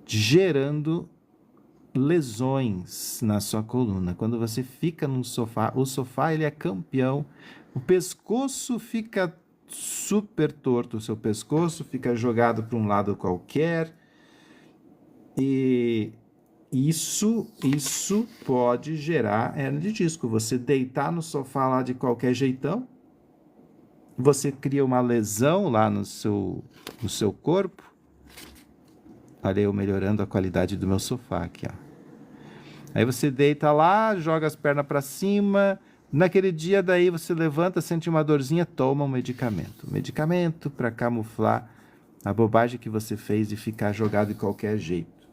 gerando lesões na sua coluna. Quando você fica no sofá, o sofá ele é campeão, o pescoço fica super torto, o seu pescoço fica jogado para um lado qualquer, e isso pode gerar hernia de disco. Você deitar no sofá lá de qualquer jeitão, você cria uma lesão lá no seu corpo. Olha eu melhorando a qualidade do meu sofá aqui, ó. Aí você deita lá, joga as pernas para cima. Naquele dia daí você levanta, sente uma dorzinha, toma um medicamento. Medicamento para camuflar a bobagem que você fez de ficar jogado de qualquer jeito.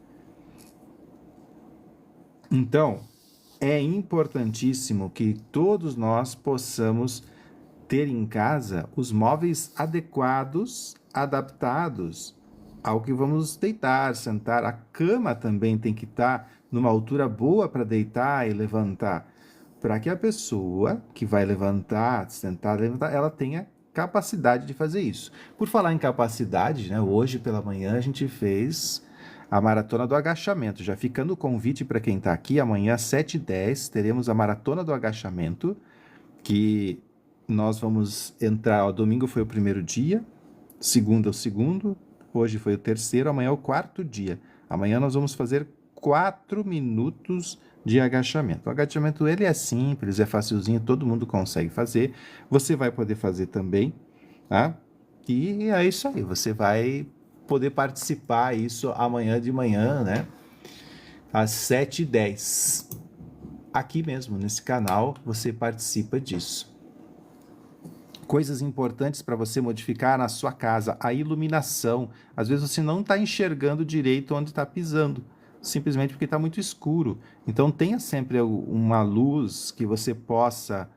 Então, é importantíssimo que todos nós possamos ter em casa os móveis adequados, adaptados ao que vamos deitar, sentar. A cama também tem que estar numa altura boa para deitar e levantar, para que a pessoa que vai levantar, sentar, levantar, ela tenha capacidade de fazer isso. Por falar em capacidade, né, hoje pela manhã a gente fez a maratona do agachamento. Já ficando o convite para quem está aqui, amanhã às 7h10 teremos a maratona do agachamento, que nós vamos entrar, ó, domingo foi o primeiro dia, Segunda é o segundo, hoje foi o terceiro, amanhã é o quarto dia. Amanhã nós vamos fazer 4 minutos de agachamento. O agachamento ele é simples, é facilzinho, todo mundo consegue fazer. Você vai poder fazer também, tá? E é isso aí, você vai poder participar isso amanhã de manhã, né? Às 7h10. Aqui mesmo, nesse canal, você participa disso. Coisas importantes para você modificar na sua casa, a iluminação. Às vezes você não está enxergando direito onde está pisando, simplesmente porque está muito escuro. Então tenha sempre uma luz que você possa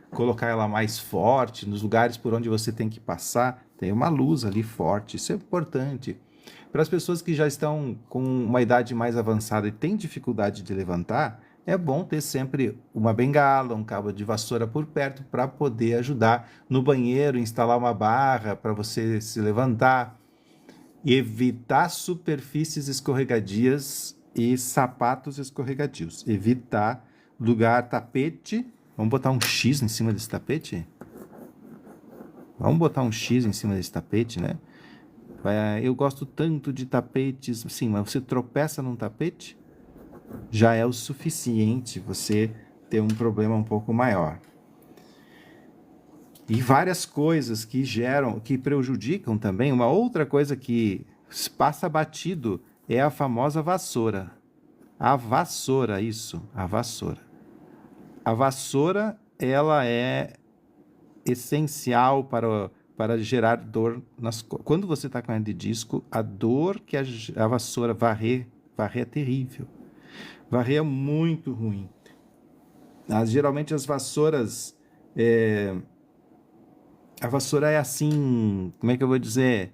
colocar ela mais forte, nos lugares por onde você tem que passar, tem uma luz ali forte, isso é importante. Para as pessoas que já estão com uma idade mais avançada e têm dificuldade de levantar, é bom ter sempre uma bengala, um cabo de vassoura por perto para poder ajudar. No banheiro, instalar uma barra para você se levantar. Evitar superfícies escorregadias e sapatos escorregadios. Evitar lugar tapete. Vamos botar um X em cima desse tapete? Vamos botar um X em cima desse tapete, né? Eu gosto tanto de tapetes, sim, mas você tropeça num tapete, já é o suficiente você ter um problema um pouco maior. E várias coisas que que prejudicam também. Uma outra coisa que passa batido é a famosa vassoura. A vassoura, isso, a vassoura. A vassoura, ela é essencial para gerar dor nas costas. Quando você está com hernia de disco, a dor que a vassoura varrer é terrível. Varrer é muito ruim. Geralmente as vassouras... a vassoura é assim, como é que eu vou dizer?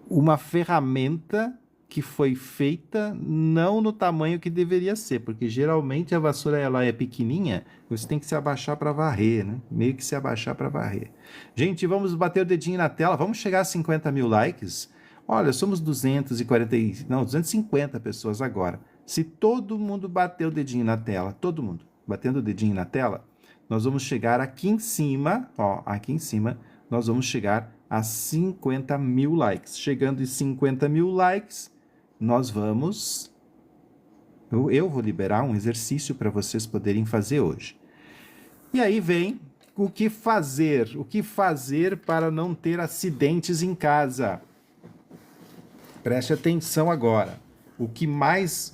Uma ferramenta que foi feita não no tamanho que deveria ser, porque geralmente a vassoura ela é pequenininha, você tem que se abaixar para varrer, né? Meio que se abaixar para varrer. Gente, vamos bater o dedinho na tela, vamos chegar a 50 mil likes? Olha, somos 250 pessoas agora. Se todo mundo bater o dedinho na tela, todo mundo batendo o dedinho na tela, nós vamos chegar aqui em cima, ó, aqui em cima, nós vamos chegar a 50 mil likes. Chegando em 50 mil likes, nós vamos... Eu vou liberar um exercício para vocês poderem fazer hoje. E aí vem o que fazer para não ter acidentes em casa. Preste atenção agora. O que mais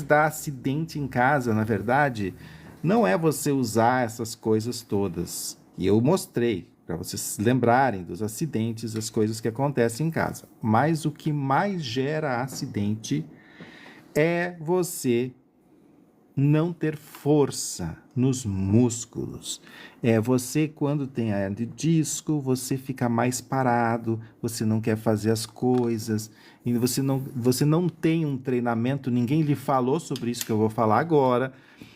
dá acidente em casa, na verdade, não é você usar essas coisas todas. E eu mostrei, para vocês lembrarem dos acidentes, das coisas que acontecem em casa. Mas o que mais gera acidente é você não ter força nos músculos. É você, quando tem hernia de disco, você fica mais parado, você não quer fazer as coisas, e você não tem um treinamento, ninguém lhe falou sobre isso que eu vou falar agora,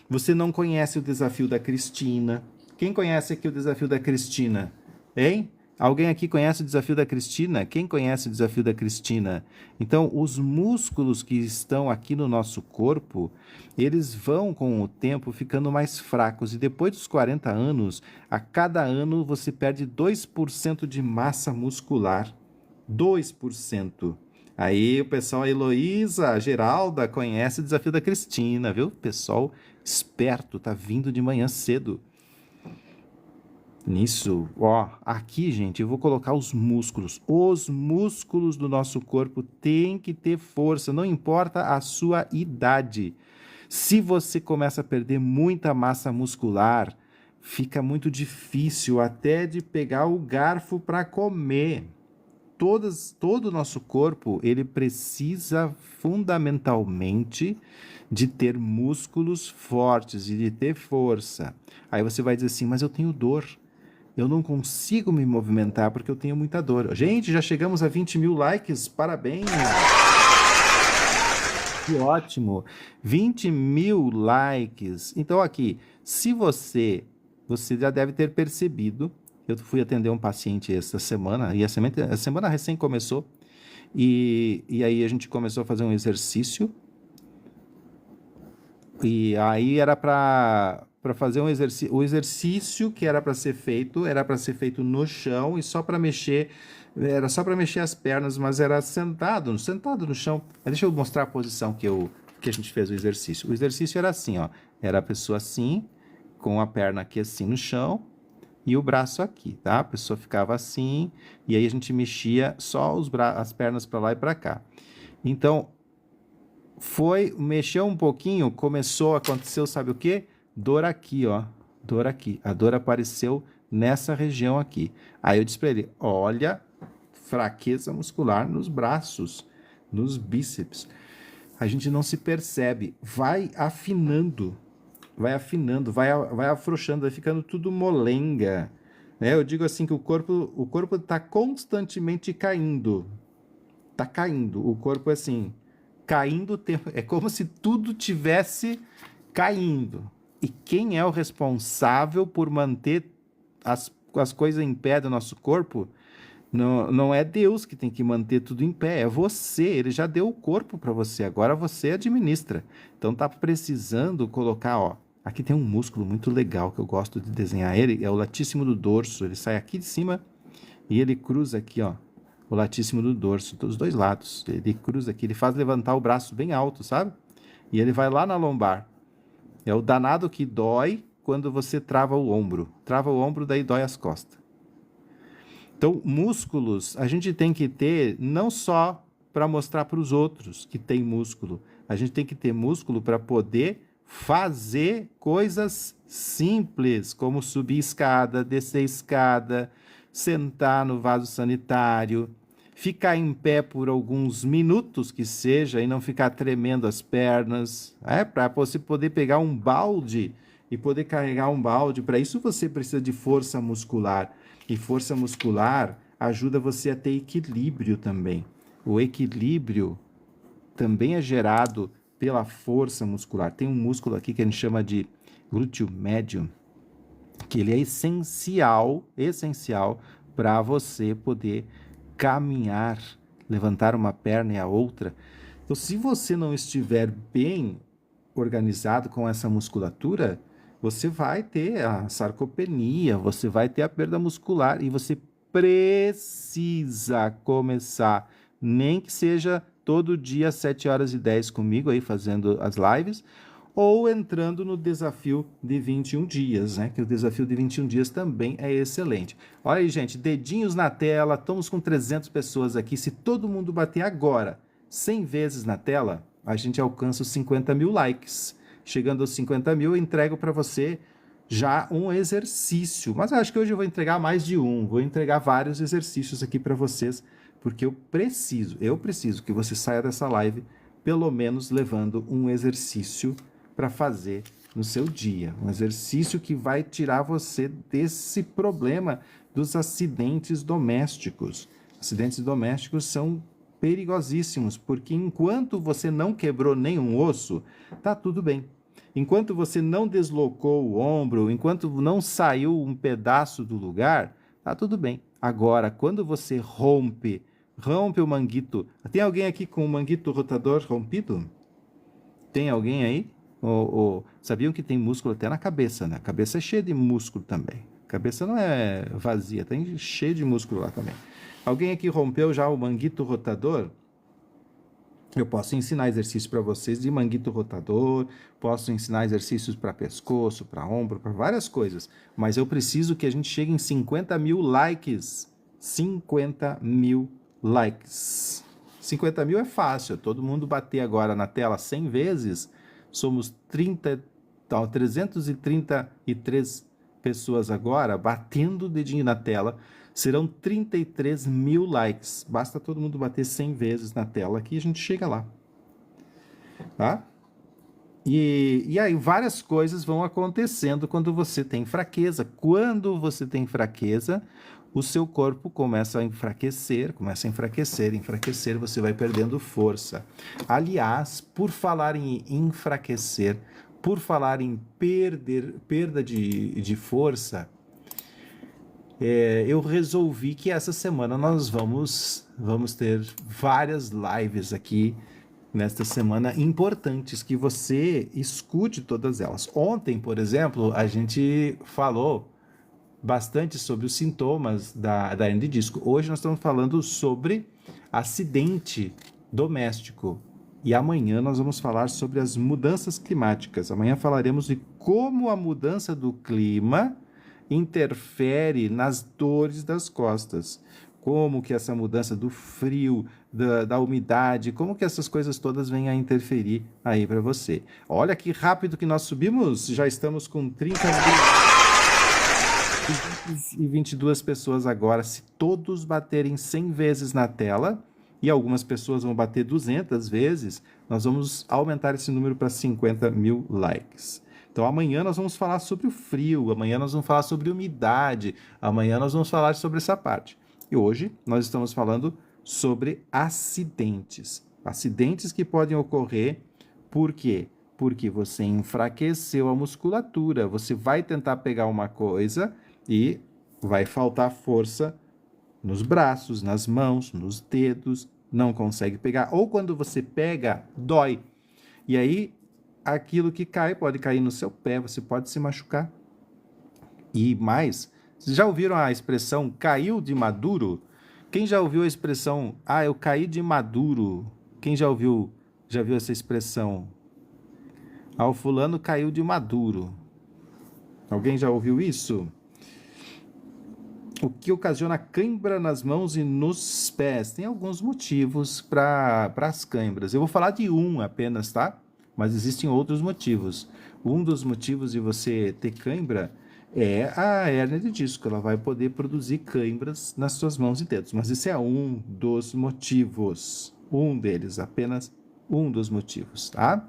você não conhece o desafio da Cristina. Quem conhece aqui o desafio da Cristina? Hein? Alguém aqui conhece o desafio da Cristina? Quem conhece o desafio da Cristina? Então, os músculos que estão aqui no nosso corpo, eles vão, com o tempo, ficando mais fracos. E depois dos 40 anos, a cada ano você perde 2% de massa muscular. 2%. Aí o pessoal, a Heloísa, a Geralda, conhece o desafio da Cristina, viu? Pessoal esperto, tá vindo de manhã cedo. Nisso, ó, aqui, gente, eu vou colocar os músculos. Os músculos do nosso corpo têm que ter força, não importa a sua idade. Se você começa a perder muita massa muscular, fica muito até de pegar o garfo para comer. Todo o nosso corpo, ele precisa fundamentalmente de ter músculos fortes e de ter força. Aí você vai dizer assim, mas eu tenho dor. Eu não consigo me movimentar porque eu tenho muita dor. Gente, já chegamos a 20 mil likes. Parabéns! Que ótimo! 20 mil likes. Então aqui, se você já deve ter percebido, eu fui atender um paciente essa semana, e a semana recém começou, e aí a gente começou a fazer um exercício, e aí era para fazer um exercício, o exercício que era para ser feito no chão e só para mexer Era só para mexer as pernas, mas era sentado no chão. Deixa eu mostrar a posição que a gente fez o exercício. O exercício era assim, ó. Era a pessoa assim, com a perna aqui assim no chão e o braço aqui, tá? A pessoa ficava assim e aí a gente mexia só as pernas para lá e para cá. Então, mexeu um pouquinho, começou, aconteceu, sabe o quê? Dor aqui, ó. Dor aqui. A dor apareceu nessa região aqui. Aí eu disse para ele, olha, fraqueza muscular nos braços, nos bíceps. A gente não se percebe. Vai afinando, vai afrouxando, vai ficando tudo molenga. Né? Eu digo assim que o corpo está constantemente caindo. Está caindo. O corpo é assim, caindo o tempo. É como se tudo tivesse caindo. E quem é o responsável por manter as coisas em pé do nosso corpo? Não é Deus que tem que manter tudo em pé, é você. Ele já deu o corpo para você, agora você administra. Então tá precisando colocar, ó. Aqui tem um músculo muito legal que eu gosto de desenhar ele, é o latíssimo do dorso. Ele sai aqui de cima e ele cruza aqui, ó. O latíssimo do dorso, dos dois lados. Ele cruza aqui, ele faz levantar o braço bem alto, sabe? E ele vai lá na lombar. É o danado que dói quando você trava o ombro. Trava o ombro, daí dói as costas. Então, músculos a gente tem que ter não só para mostrar para os outros que tem músculo. A gente tem que ter músculo para poder fazer coisas simples, como subir escada, descer escada, sentar no vaso sanitário, ficar em pé por alguns minutos que seja e não ficar tremendo as pernas, para você poder pegar um balde e poder carregar um balde. Para isso você precisa de força muscular. E força muscular ajuda você a ter equilíbrio também. O equilíbrio também é gerado pela força muscular. Tem um músculo aqui que a gente chama de glúteo médio, que ele é essencial para você poder caminhar, levantar uma perna e a outra. Então, se você não estiver bem organizado com essa musculatura, você vai ter a sarcopenia, você vai ter a perda muscular e você precisa começar, nem que seja todo dia às 7h10 comigo aí fazendo as lives, ou entrando no desafio de 21 dias, né? Que o desafio de 21 dias também é excelente. Olha aí, gente, dedinhos na tela, estamos com 300 pessoas aqui. Se todo mundo bater agora 100 vezes na tela, a gente alcança os 50 mil likes. Chegando aos 50 mil, eu entrego para você já um exercício. Mas eu acho que hoje eu vou entregar mais de um. Vou entregar vários exercícios aqui para vocês, porque eu preciso que você saia dessa live pelo menos levando um exercício para fazer no seu dia. Um exercício que vai tirar você desse problema dos acidentes domésticos. Acidentes domésticos são perigosíssimos, porque enquanto você não quebrou nenhum osso, tá tudo bem. Enquanto você não deslocou o ombro, enquanto não saiu um pedaço do lugar, tá tudo bem. Agora, quando você rompe o manguito... Tem alguém aqui com o manguito rotador rompido? Tem alguém aí? Sabiam que tem músculo até na cabeça, né? A cabeça é cheia de músculo também. A cabeça não é vazia, tem cheio de músculo lá também. Alguém aqui rompeu já o manguito rotador? Eu posso ensinar exercícios para vocês de manguito rotador, posso ensinar exercícios para pescoço, para ombro, para várias coisas. Mas eu preciso que a gente chegue em 50 mil likes. 50 mil likes. 50 mil é fácil. Todo mundo bater agora na tela 100 vezes. Somos 333 pessoas agora batendo o dedinho na tela. Serão 33 mil likes. Basta todo mundo bater 100 vezes na tela que a gente chega lá. Tá? E aí várias coisas vão acontecendo quando você tem fraqueza. Quando você tem fraqueza, o seu corpo começa a enfraquecer, enfraquecer, você vai perdendo força. Aliás, por falar em enfraquecer, por falar em perda de força, eu resolvi que essa semana nós vamos ter várias lives aqui nesta semana importantes, que você escute todas elas. Ontem, por exemplo, a gente falou bastante sobre os sintomas da hernia de disco. Hoje nós estamos falando sobre acidente doméstico. E amanhã nós vamos falar sobre as mudanças climáticas. Amanhã falaremos de como a mudança do clima interfere nas dores das costas. Como que essa mudança do frio, da umidade, como que essas coisas todas vêm a interferir aí para você. Olha que rápido que nós subimos, já estamos com 30.022 pessoas agora. Se todos baterem 100 vezes na tela, e algumas pessoas vão bater 200 vezes, nós vamos aumentar esse número para 50 mil likes. Então amanhã nós vamos falar sobre o frio, amanhã nós vamos falar sobre umidade, amanhã nós vamos falar sobre essa parte. E hoje nós estamos falando sobre acidentes. Acidentes que podem ocorrer, por quê? Porque você enfraqueceu a musculatura, você vai tentar pegar uma coisa e vai faltar força nos braços, nas mãos, nos dedos, não consegue pegar. Ou quando você pega, dói. E aí, aquilo que cai pode cair no seu pé, você pode se machucar. E mais, vocês já ouviram a expressão caiu de maduro? Quem já ouviu a expressão, eu caí de maduro? Quem já viu essa expressão? O fulano caiu de maduro. Alguém já ouviu isso? O que ocasiona cãibra nas mãos e nos pés? Tem alguns motivos para as cãibras. Eu vou falar de um apenas, tá? Mas existem outros motivos. Um dos motivos de você ter cãibra é a hérnia de disco. Ela vai poder produzir cãibras nas suas mãos e dedos. Mas esse é um dos motivos. Um deles, apenas um dos motivos, tá?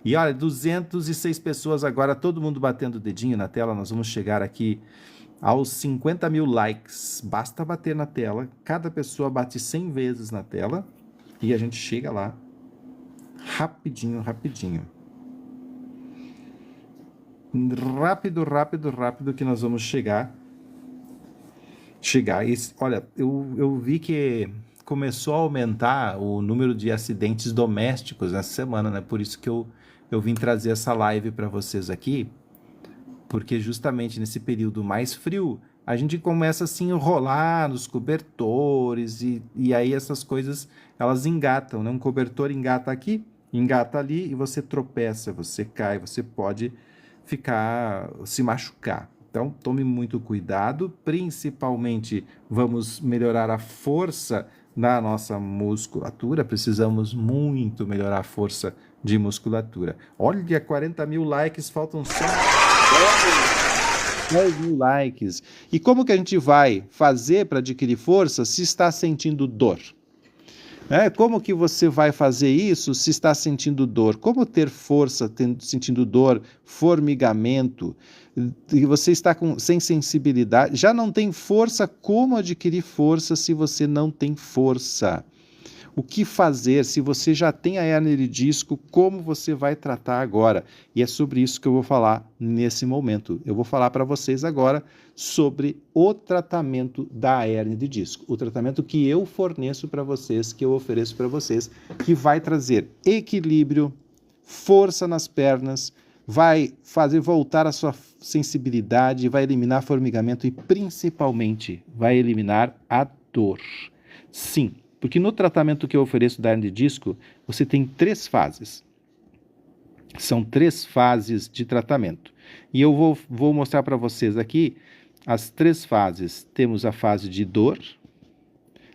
E olha, 206 pessoas agora, todo mundo batendo o dedinho na tela. Nós vamos chegar aqui aos 50 mil likes. Basta bater na tela, cada pessoa bate 100 vezes na tela e a gente chega lá rapidinho. Rápido que nós vamos chegar. E, olha, eu vi que começou a aumentar o número de acidentes domésticos nessa semana, né? Por isso que eu vim trazer essa live para vocês aqui. Porque justamente nesse período mais frio, a gente começa a se enrolar nos cobertores e aí essas coisas, elas engatam, né? Um cobertor engata aqui, engata ali e você tropeça, você cai, você pode se machucar. Então, tome muito cuidado, principalmente vamos melhorar a força na nossa musculatura, precisamos muito melhorar a força de musculatura. Olha, 40 mil likes, faltam só 10 mil likes. E como que a gente vai fazer para adquirir força se está sentindo dor? Como que você vai fazer isso se está sentindo dor? Como ter força sentindo dor, formigamento? E você está sem sensibilidade, já não tem força. Como adquirir força se você não tem força? O que fazer se você já tem a hérnia de disco? Como você vai tratar agora? E é sobre isso que eu vou falar nesse momento. Eu vou falar para vocês agora sobre o tratamento da hérnia de disco. O tratamento que eu forneço para vocês, que eu ofereço para vocês, que vai trazer equilíbrio, força nas pernas, vai fazer voltar a sua sensibilidade, vai eliminar formigamento e principalmente vai eliminar a dor. Sim. Porque no tratamento que eu ofereço da hérnia de disco, você tem 3 fases. São 3 fases de tratamento. E eu vou mostrar para vocês aqui as 3 fases. Temos a fase de dor,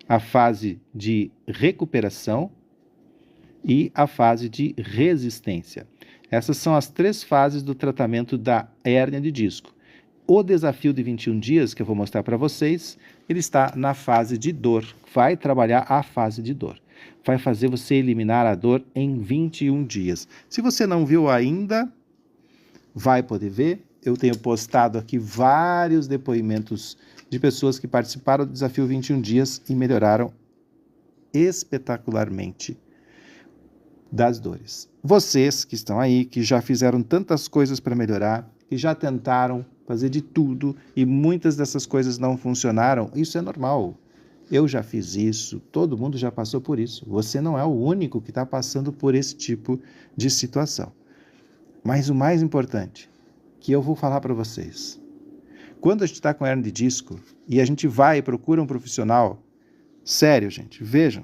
a fase de recuperação e a fase de resistência. Essas são as 3 fases do tratamento da hérnia de disco. O desafio de 21 dias, que eu vou mostrar para vocês, ele está na fase de dor. Vai trabalhar a fase de dor. Vai fazer você eliminar a dor em 21 dias. Se você não viu ainda, vai poder ver. Eu tenho postado aqui vários depoimentos de pessoas que participaram do desafio 21 dias e melhoraram espetacularmente das dores. Vocês que estão aí, que já fizeram tantas coisas para melhorar, que já tentaram fazer de tudo e muitas dessas coisas não funcionaram, isso é normal. Eu já fiz isso, todo mundo já passou por isso. Você não é o único que está passando por esse tipo de situação. Mas o mais importante, que eu vou falar para vocês, Quando a gente está com hernia de disco e a gente vai e procura um profissional, sério, gente, vejam,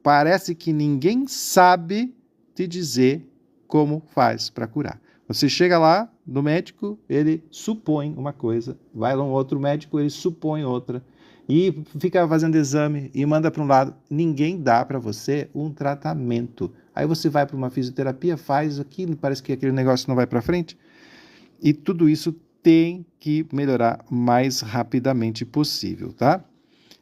parece que ninguém sabe te dizer como faz para curar. Você chega lá no médico, ele supõe uma coisa, vai lá um outro médico, ele supõe outra, e fica fazendo exame e manda para um lado. Ninguém dá para você um tratamento. Aí você vai para uma fisioterapia, faz aquilo, parece que aquele negócio não vai para frente. E tudo isso tem que melhorar mais rapidamente possível, tá?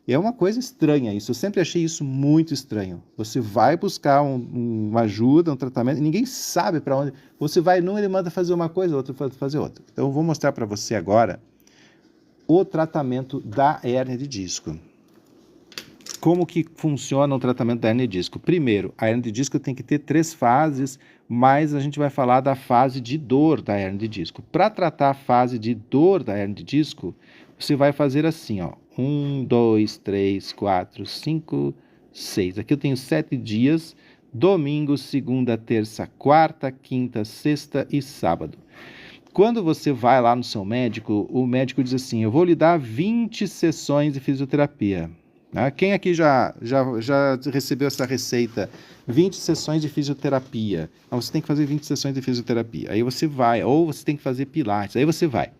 E é uma coisa estranha isso, eu sempre achei isso muito estranho. Você vai buscar uma ajuda, um tratamento, e ninguém sabe para onde. Você vai num, ele manda fazer uma coisa, outro fazer outra. Então eu vou mostrar para você agora o tratamento da hérnia de disco. Como que funciona o tratamento da hérnia de disco? Primeiro, a hérnia de disco tem que ter 3 fases, mas a gente vai falar da fase de dor da hérnia de disco. Para tratar a fase de dor da hérnia de disco, você vai fazer assim, ó, 1, 2, 3, 4, 5, 6. Aqui eu tenho 7 dias, domingo, segunda, terça, quarta, quinta, sexta e sábado. Quando você vai lá no seu médico, o médico diz assim, eu vou lhe dar 20 sessões de fisioterapia. Quem aqui já recebeu essa receita? 20 sessões de fisioterapia. Você tem que fazer 20 sessões de fisioterapia. Aí você vai, ou você tem que fazer pilates. Aí você vai.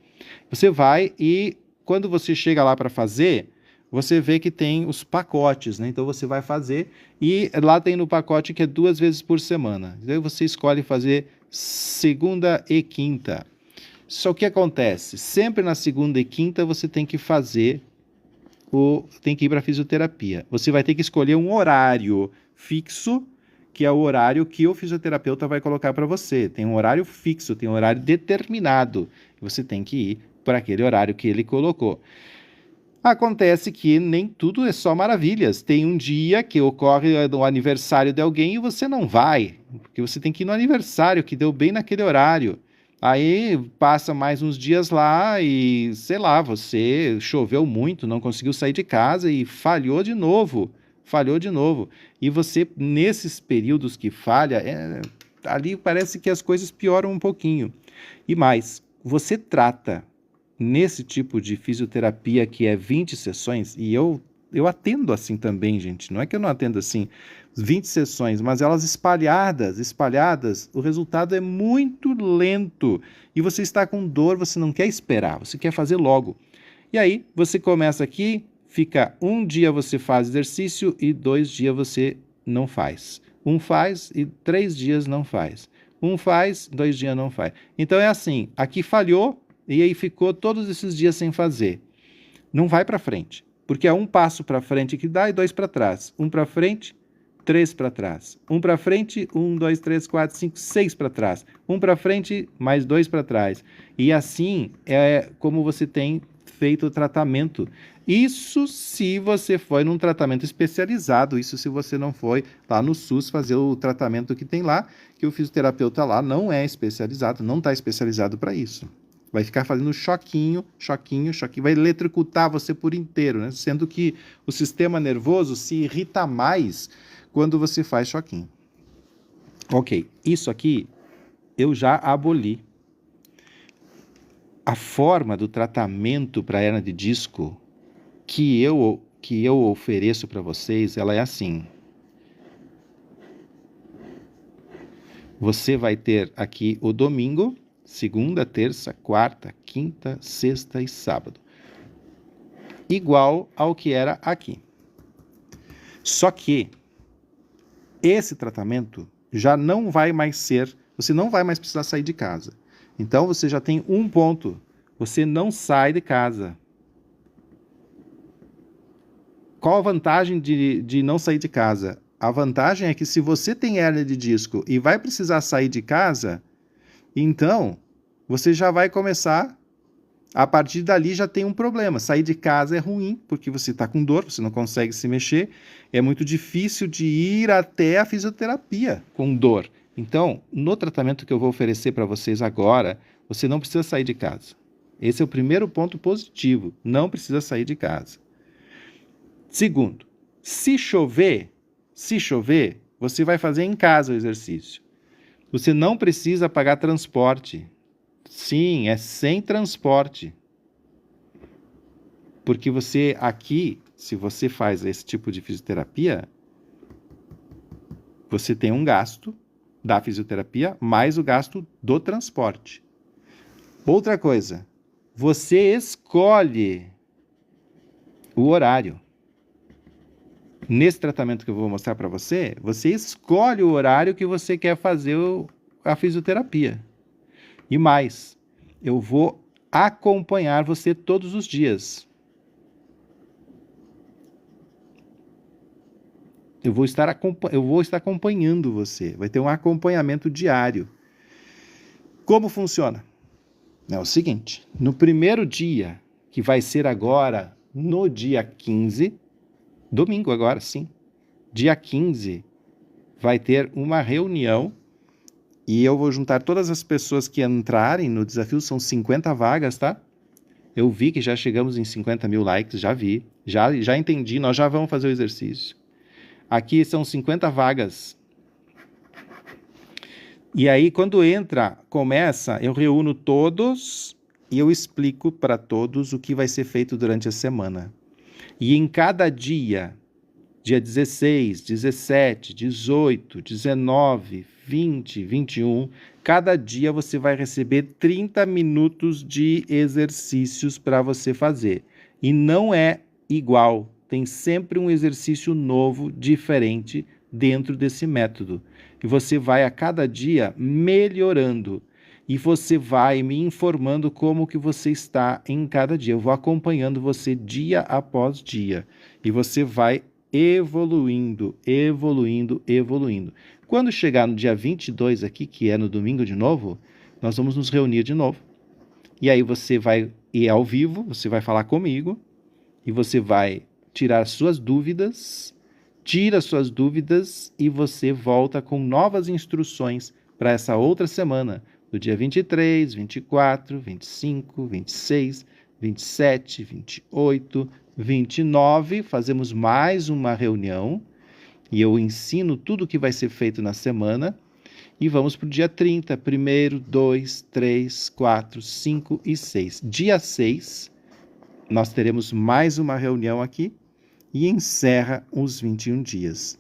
Você vai e quando você chega lá para fazer, você vê que tem os pacotes, né? Então você vai fazer e lá tem no pacote que é 2 vezes por semana. Então você escolhe fazer segunda e quinta. Só que acontece, sempre na segunda e quinta você tem que ir para a fisioterapia. Você vai ter que escolher um horário fixo, que é o horário que o fisioterapeuta vai colocar para você. Tem um horário fixo, tem um horário determinado. Você tem que ir para aquele horário que ele colocou. Acontece que nem tudo é só maravilhas. Tem um dia que ocorre o aniversário de alguém e você não vai, porque você tem que ir no aniversário que deu bem naquele horário. Aí passa mais uns dias lá e, sei lá, você choveu muito, não conseguiu sair de casa e falhou de novo. E você, nesses períodos que falha, ali parece que as coisas pioram um pouquinho. E mais, você trata nesse tipo de fisioterapia que é 20 sessões, e eu atendo assim também, gente, não é que eu não atendo assim, 20 sessões, mas elas espalhadas, o resultado é muito lento, e você está com dor, você não quer esperar, você quer fazer logo. E aí, você começa aqui, fica 1 dia você faz exercício e 2 dias você não faz. 1 faz e 3 dias não faz. 1 faz, 2 dias não faz. Então é assim, aqui falhou, e aí ficou todos esses dias sem fazer. Não vai para frente, porque é 1 passo para frente que dá e 2 para trás. 1 para frente, 3 para trás. 1 para frente, 1, 2, 3, 4, 5, 6 para trás. 1 para frente, mais 2 para trás. E assim é como você tem feito o tratamento. Isso se você foi num tratamento especializado, isso se você não foi lá no SUS fazer o tratamento que tem lá, que o fisioterapeuta lá não é especializado, não está especializado para isso. Vai ficar fazendo choquinho, vai eletrocutar você por inteiro, né? Sendo que o sistema nervoso se irrita mais quando você faz choquinho. Ok, isso aqui eu já aboli. A forma do tratamento para hérnia de disco que eu ofereço para vocês, ela é assim. Você vai ter aqui o domingo, segunda, terça, quarta, quinta, sexta e sábado. Igual ao que era aqui. Só que esse tratamento já não vai mais ser, você não vai mais precisar sair de casa. Então você já tem um ponto, você não sai de casa. Qual a vantagem de não sair de casa? A vantagem é que se você tem hérnia de disco e vai precisar sair de casa, então você já vai começar, a partir dali já tem um problema. Sair de casa é ruim, porque você está com dor, você não consegue se mexer, é muito difícil de ir até a fisioterapia com dor. Então, no tratamento que eu vou oferecer para vocês agora, você não precisa sair de casa. Esse é o primeiro ponto positivo, não precisa sair de casa. Segundo, se chover, você vai fazer em casa o exercício. Você não precisa pagar transporte. Sim, é sem transporte. Porque você aqui, se você faz esse tipo de fisioterapia, você tem um gasto da fisioterapia mais o gasto do transporte. Outra coisa, você escolhe o horário. Nesse tratamento que eu vou mostrar para você, você escolhe o horário que você quer fazer a fisioterapia. E mais, eu vou acompanhar você todos os dias. Eu vou estar acompanhando você. Vai ter um acompanhamento diário. Como funciona? É o seguinte, no primeiro dia, que vai ser agora no dia 15, domingo agora, sim, dia 15, vai ter uma reunião e eu vou juntar todas as pessoas que entrarem no desafio, são 50 vagas, tá? Eu vi que já chegamos em 50 mil likes, já vi, já entendi, nós já vamos fazer o exercício. Aqui são 50 vagas. E aí, quando começa, eu reúno todos e eu explico para todos o que vai ser feito durante a semana. E em cada dia 16, 17, 18, 19, 20, 21, cada dia você vai receber 30 minutos de exercícios para você fazer. E não é igual, tem sempre um exercício novo, diferente dentro desse método. E você vai a cada dia melhorando. E você vai me informando como que você está em cada dia. Eu vou acompanhando você dia após dia. E você vai evoluindo. Quando chegar no dia 22 aqui, que é no domingo de novo, nós vamos nos reunir de novo. E aí você vai ir ao vivo, você vai falar comigo, e você vai tirar suas dúvidas, tira suas dúvidas e você volta com novas instruções para essa outra semana, do dia 23, 24, 25, 26, 27, 28, 29, fazemos mais uma reunião e eu ensino tudo o que vai ser feito na semana e vamos para o dia 30, 1º, 2, 3, 4, 5 e 6. Dia 6, nós teremos mais uma reunião aqui e encerra os 21 dias.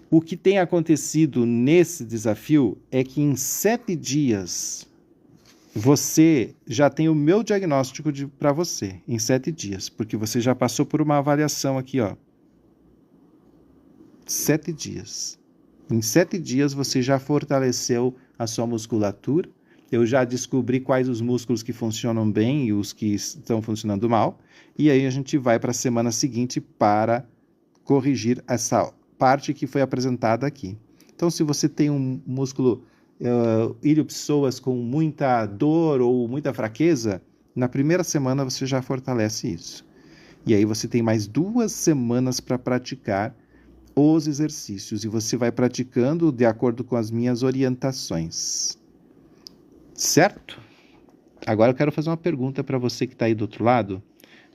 O que tem acontecido nesse desafio é que em 7 dias você já tem o meu diagnóstico para você, em 7 dias, porque você já passou por uma avaliação aqui, ó. 7 dias. Em 7 dias você já fortaleceu a sua musculatura, eu já descobri quais os músculos que funcionam bem e os que estão funcionando mal, e aí a gente vai para a semana seguinte para corrigir essa parte que foi apresentada aqui. Então, se você tem um músculo ilho-psoas com muita dor ou muita fraqueza, na primeira semana você já fortalece isso. E aí você tem mais 2 semanas para praticar os exercícios, e você vai praticando de acordo com as minhas orientações. Certo? Agora eu quero fazer uma pergunta para você que está aí do outro lado.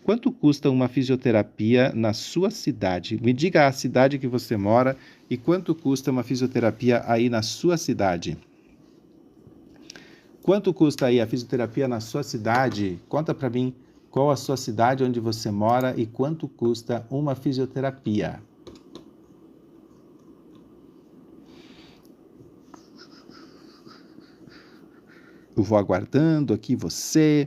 Quanto custa uma fisioterapia na sua cidade? Me diga a cidade que você mora e quanto custa uma fisioterapia aí na sua cidade. Quanto custa aí a fisioterapia na sua cidade? Conta para mim qual a sua cidade onde você mora e quanto custa uma fisioterapia. Eu vou aguardando aqui você.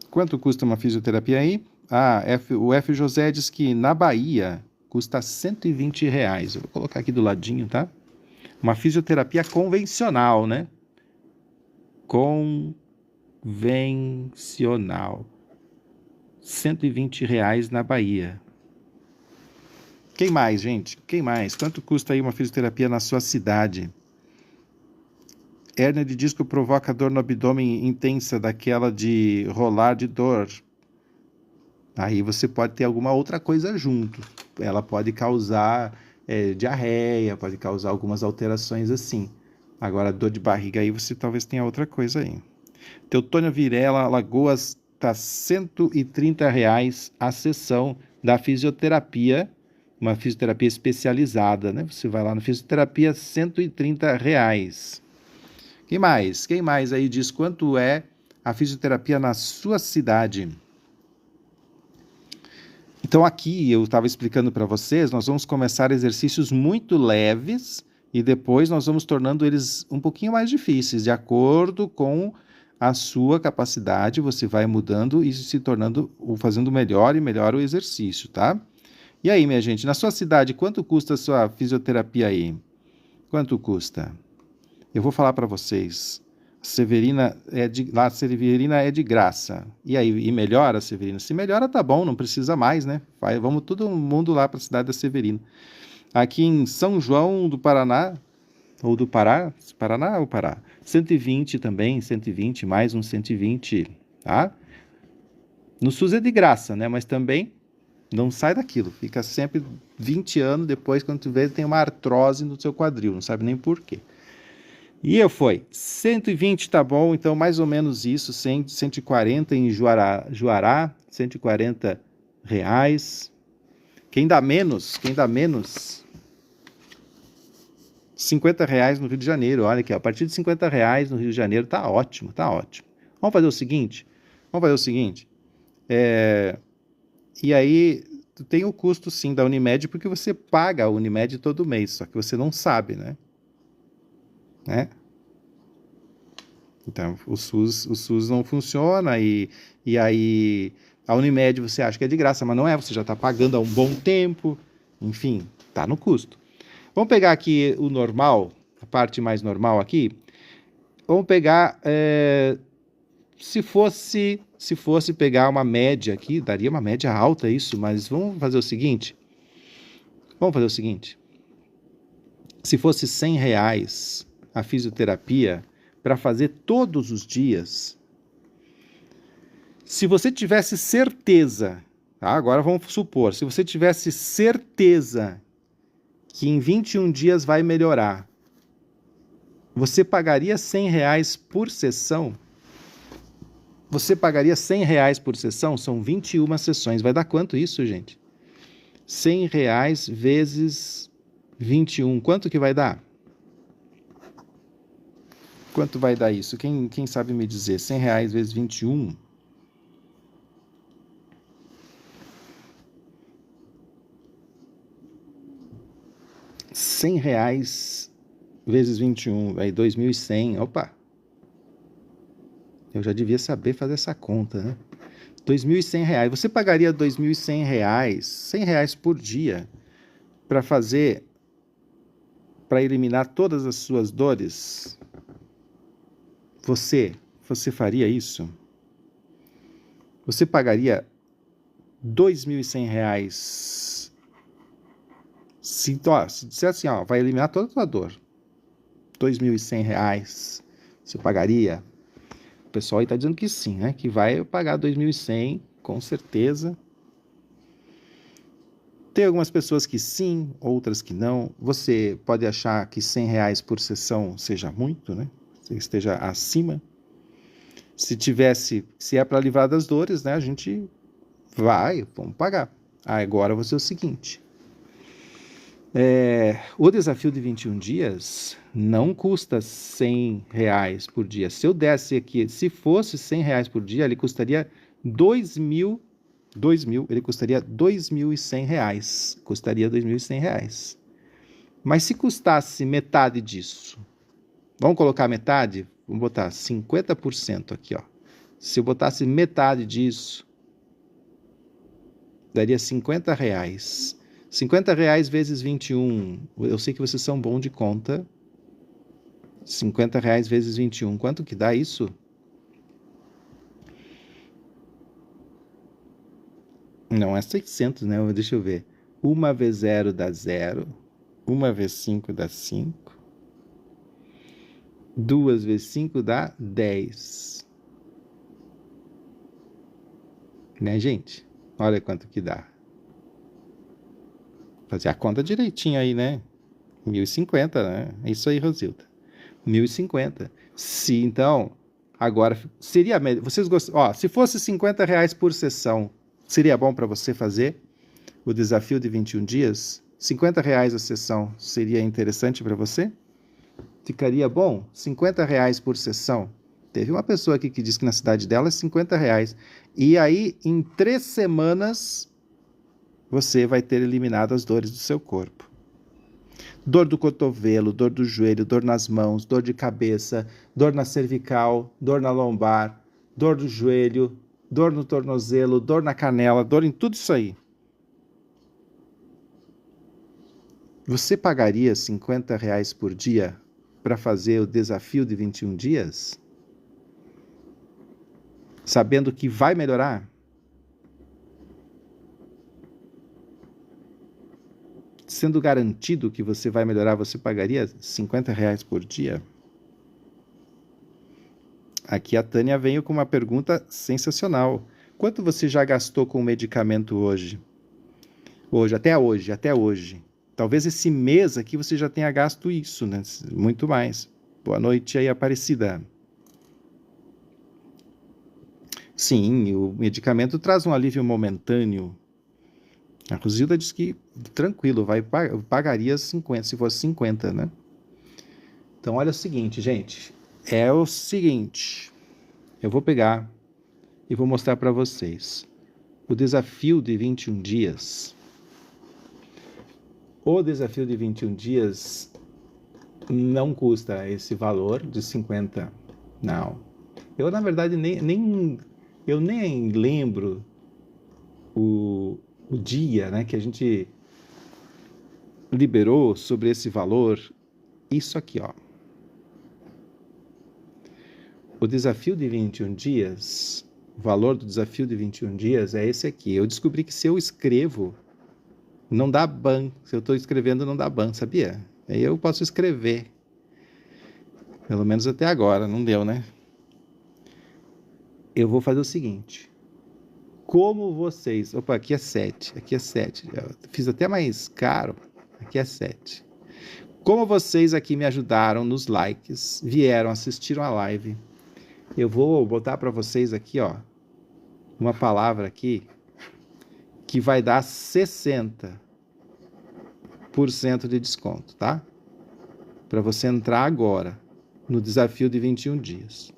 Quanto custa uma fisioterapia aí? O F. José diz que na Bahia custa R$120. Eu vou colocar aqui do ladinho, tá? Uma fisioterapia convencional, né? Convencional. R$120 na Bahia. Quem mais, gente? Quem mais? Quanto custa aí uma fisioterapia na sua cidade? Hérnia de disco provoca dor no abdômen intensa, daquela de rolar de dor. Aí você pode ter alguma outra coisa junto. Ela pode causar diarreia, pode causar algumas alterações assim. Agora, dor de barriga aí, você talvez tenha outra coisa aí. Teutônio Virela, Lagoas, está R$130 a sessão da fisioterapia, uma fisioterapia especializada, né? Você vai lá no fisioterapia, R$ 130. Quem mais? Quem mais aí diz quanto é a fisioterapia na sua cidade? Então aqui eu estava explicando para vocês, nós vamos começar exercícios muito leves e depois nós vamos tornando eles um pouquinho mais difíceis, de acordo com a sua capacidade, você vai mudando e se tornando, fazendo melhor e melhor o exercício, tá? E aí, minha gente, na sua cidade, quanto custa a sua fisioterapia aí? Quanto custa? Eu vou falar para vocês. Severina Severina é de graça. E aí, e melhora, Severina? Se melhora, tá bom, não precisa mais, né? Vamos todo mundo lá para a cidade da Severina. Aqui em São João do Paraná, ou do Pará, Paraná ou Pará? 120 também, 120, mais uns 120, tá? No SUS é de graça, né? Mas também não sai daquilo. Fica sempre 20 anos depois, quando tu vê, tem uma artrose no seu quadril, não sabe nem por quê. E foi 120, tá bom, então mais ou menos isso, 140 em Juará, R$ 140. Quem dá menos, R$ 50 no Rio de Janeiro, olha aqui, a partir de R$ 50 no Rio de Janeiro, tá ótimo, tá ótimo. Vamos fazer o seguinte, e aí tem o custo sim da Unimed, porque você paga a Unimed todo mês, só que você não sabe, né? Então, o SUS não funciona e aí a Unimed você acha que é de graça, mas não é, você já está pagando há um bom tempo, enfim, está no custo. Vamos pegar aqui o normal, a parte mais normal aqui, vamos pegar, se fosse pegar uma média aqui, daria uma média alta isso, mas vamos fazer o seguinte, se fosse R$ 100 a fisioterapia, para fazer todos os dias, se você tivesse certeza, tá? Agora vamos supor, se você tivesse certeza que em 21 dias vai melhorar, você pagaria R$ 100 por sessão? Você pagaria R$ 100 por sessão? São 21 sessões. Vai dar quanto isso, gente? R$ 100 vezes 21. Quanto que vai dar? Quanto vai dar isso? Quem sabe me dizer? R$ 100 vezes 21? R$ 100 vezes 21, aí 2.100. Opa! Eu já devia saber fazer essa conta, né? R$ 2.100. Você pagaria R$ 2.100, R$ 100 por dia, para eliminar todas as suas dores? Você faria isso? Você pagaria R$ 2.100 se disser assim, vai eliminar toda a tua dor, R$ 2.100, você pagaria? O pessoal aí está dizendo que sim, né? Que vai pagar 2.100, com certeza. Tem algumas pessoas que sim, outras que não. Você pode achar que R$ 100 por sessão seja muito, né? Se esteja acima. Se é para livrar das dores, né? A gente vamos pagar. Agora você é o seguinte. O desafio de 21 dias não custa R$ 100 por dia. Se eu desse aqui, se fosse R$ 100 por dia, ele custaria ele custaria R$ 2.100. Custaria R$ 2.100. Mas se custasse metade disso, vamos colocar metade? Vamos botar 50% aqui, ó. Se eu botasse metade disso, daria R$ 50. R$ 50 vezes 21. Eu sei que vocês são bons de conta. R$ 50 vezes 21. Quanto que dá isso? Não é 600, né? Deixa eu ver. 1 vezes 0 dá 0. 1 vezes 5 dá 5. 2 vezes 5 dá 10. Né, gente? Olha quanto que dá. Fazer a conta direitinho aí, né? 1.050, né? É isso aí, Rosilda. 1.050. Se então, agora seria melhor. Vocês gostam? Se fosse R$ 50 por sessão, seria bom para você fazer? o desafio de 21 dias? R$ 50 a sessão seria interessante para você? Ficaria bom? R$ 50 por sessão? Teve uma pessoa aqui que disse que na cidade dela é R$ 50. E aí, em 3 semanas, você vai ter eliminado as dores do seu corpo. Dor do cotovelo, dor do joelho, dor nas mãos, dor de cabeça, dor na cervical, dor na lombar, dor do joelho, dor no tornozelo, dor na canela, dor em tudo isso aí. Você pagaria R$ 50 por dia para fazer o desafio de 21 dias? Sabendo que vai melhorar? Sendo garantido que você vai melhorar, você pagaria R$ 50 por dia? Aqui a Tânia veio com uma pergunta sensacional. Quanto você já gastou com o medicamento hoje? Até hoje. Talvez esse mês aqui você já tenha gasto isso, né? Muito mais. Boa noite aí, Aparecida. Sim, o medicamento traz um alívio momentâneo. A Rosilda disse que tranquilo, pagaria 50, se fosse 50, né? Então, olha o seguinte, gente. Eu vou pegar e vou mostrar para vocês o desafio de 21 dias. O desafio de 21 dias não custa esse valor de 50, não. Eu, na verdade, nem lembro o dia, né, que a gente liberou sobre esse valor. Isso aqui, ó. O desafio de 21 dias, o valor do desafio de 21 dias é esse aqui. Eu descobri que se eu escrevo, não dá ban. Se eu estou escrevendo, não dá ban, sabia? Aí eu posso escrever. Pelo menos até agora, não deu, né? Eu vou fazer o seguinte. Como vocês... Opa, aqui é 7. Eu fiz até mais caro. Aqui é 7. Como vocês aqui me ajudaram nos likes, vieram, assistiram a live, eu vou botar para vocês aqui, ó, uma palavra aqui que vai dar 60% de desconto, tá? Para você entrar agora no desafio de 21 dias.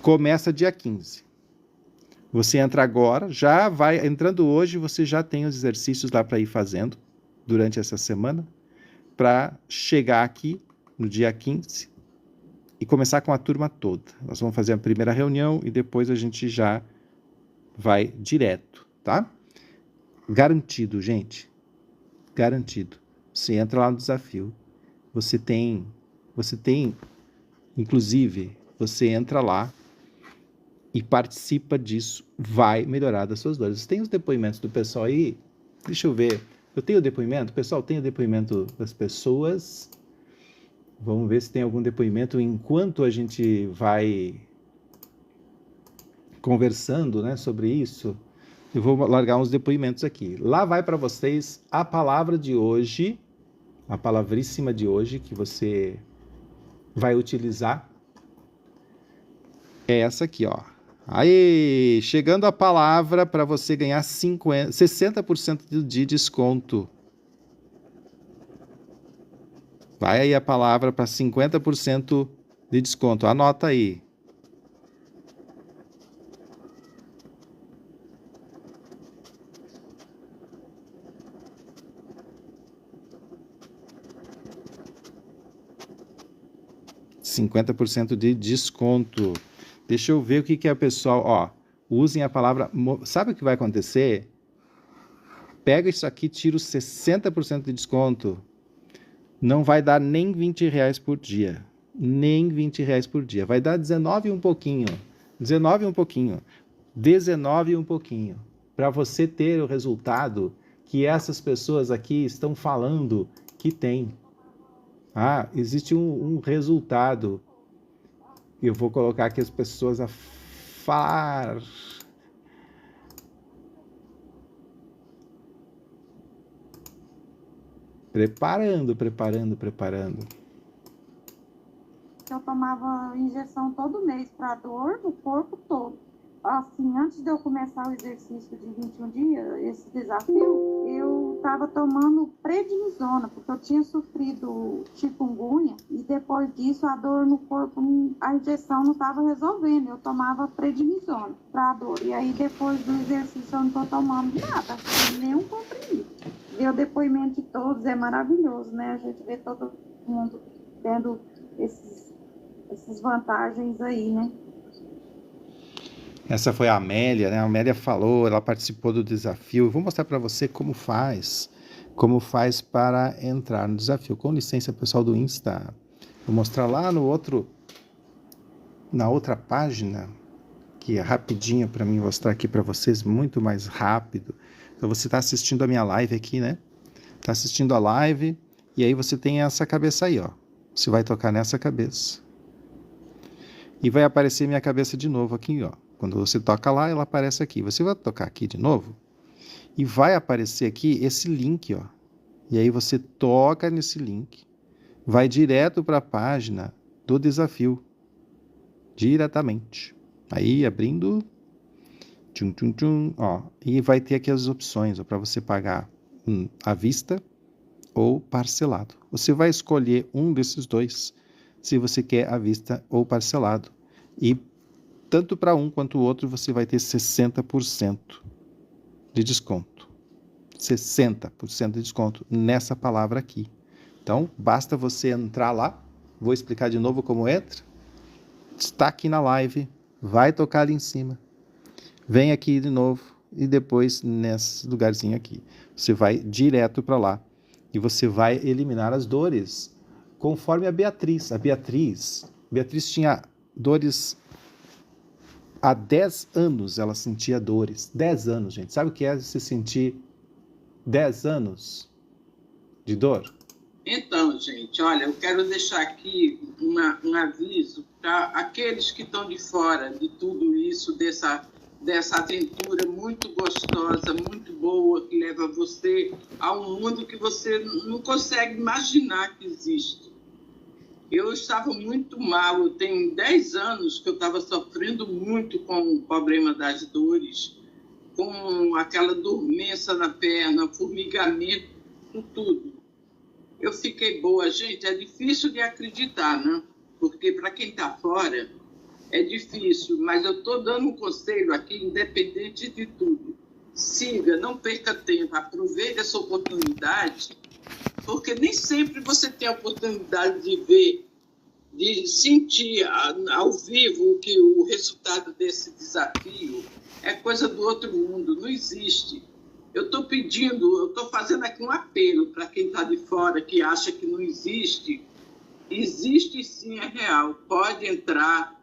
Começa dia 15. Você entra agora, já vai, entrando hoje, você já tem os exercícios lá para ir fazendo durante essa semana, para chegar aqui no dia 15 e começar com a turma toda. Nós vamos fazer a primeira reunião e depois a gente já vai direto, tá? Garantido, gente. Garantido. Você entra lá no desafio. Você tem, inclusive, você entra lá e participa disso, vai melhorar das suas dores. Tem os depoimentos do pessoal aí? Deixa eu ver. Eu tenho o depoimento? Pessoal, tem o depoimento das pessoas? Vamos ver se tem algum depoimento enquanto a gente vai conversando, né, sobre isso. Eu vou largar uns depoimentos aqui. Lá vai para vocês a palavra de hoje, a palavríssima de hoje que você vai utilizar. É essa aqui, ó. Aí, chegando a palavra para você ganhar 60% de desconto. Vai aí a palavra para 50% de desconto. Anota aí. $50 de desconto. Deixa eu ver o que é, pessoal. Ó, usem a palavra... Sabe o que vai acontecer? Pega isso aqui, tira os 60% de desconto. Não vai dar nem R$ 20 por dia. Nem R$ 20 por dia. Vai dar 19 e um pouquinho. 19 e um pouquinho. 19 e um pouquinho. Para você ter o resultado que essas pessoas aqui estão falando que tem. Ah, existe um resultado. Eu vou colocar aqui as pessoas a falar. Preparando. Eu tomava injeção todo mês para dor no corpo todo. Assim, assim, antes de eu começar o exercício de 21 dias, esse desafio, eu estava tomando prednisona, porque eu tinha sofrido chikungunya, e depois disso a dor no corpo, a injeção não estava resolvendo, eu tomava prednisona para dor. E aí depois do exercício eu não estou tomando nada, nenhum comprimido. Ver o depoimento de todos é maravilhoso, né? A gente vê todo mundo tendo essas vantagens aí, né? Essa foi a Amélia, né? A Amélia falou, ela participou do desafio. Eu vou mostrar para você como faz para entrar no desafio. Com licença, pessoal do Insta. Vou mostrar lá na outra página, que é rapidinho para mim mostrar aqui para vocês, muito mais rápido. Então você está assistindo a minha live aqui, né? Está assistindo a live e aí você tem essa cabeça aí, ó. Você vai tocar nessa cabeça. E vai aparecer minha cabeça de novo aqui, ó. Quando você toca lá, ela aparece aqui. Você vai tocar aqui de novo e vai aparecer aqui esse link, ó. E aí você toca nesse link, vai direto para a página do desafio, diretamente. Aí abrindo, ó, e vai ter aqui as opções para você pagar à vista ou parcelado. Você vai escolher um desses dois, se você quer à vista ou parcelado. E tanto para um quanto o outro você vai ter 60% de desconto. 60% de desconto nessa palavra aqui. Então, basta você entrar lá. Vou explicar de novo como entra. Está aqui na live, vai tocar ali em cima. Vem aqui de novo e depois nesse lugarzinho aqui. Você vai direto para lá e você vai eliminar as dores, conforme a Beatriz. A Beatriz tinha dores há 10 anos, ela sentia dores. 10 anos, gente. Sabe o que é você sentir 10 anos de dor? Então, gente, olha, eu quero deixar aqui um aviso para aqueles que estão de fora de tudo isso, dessa aventura muito gostosa, muito boa, que leva você a um mundo que você não consegue imaginar que existe. Eu estava muito mal, eu tenho 10 anos que eu estava sofrendo muito com o problema das dores, com aquela dormência na perna, formigamento, com tudo. Eu fiquei boa. Gente, é difícil de acreditar, né? Porque para quem está fora é difícil, mas eu estou dando um conselho aqui, independente de tudo. Siga, não perca tempo, aproveite essa oportunidade, porque nem sempre você tem a oportunidade de ver, de sentir ao vivo que o resultado desse desafio é coisa do outro mundo, não existe. Eu estou fazendo aqui um apelo para quem está de fora, que acha que não existe. Existe sim, é real, pode entrar.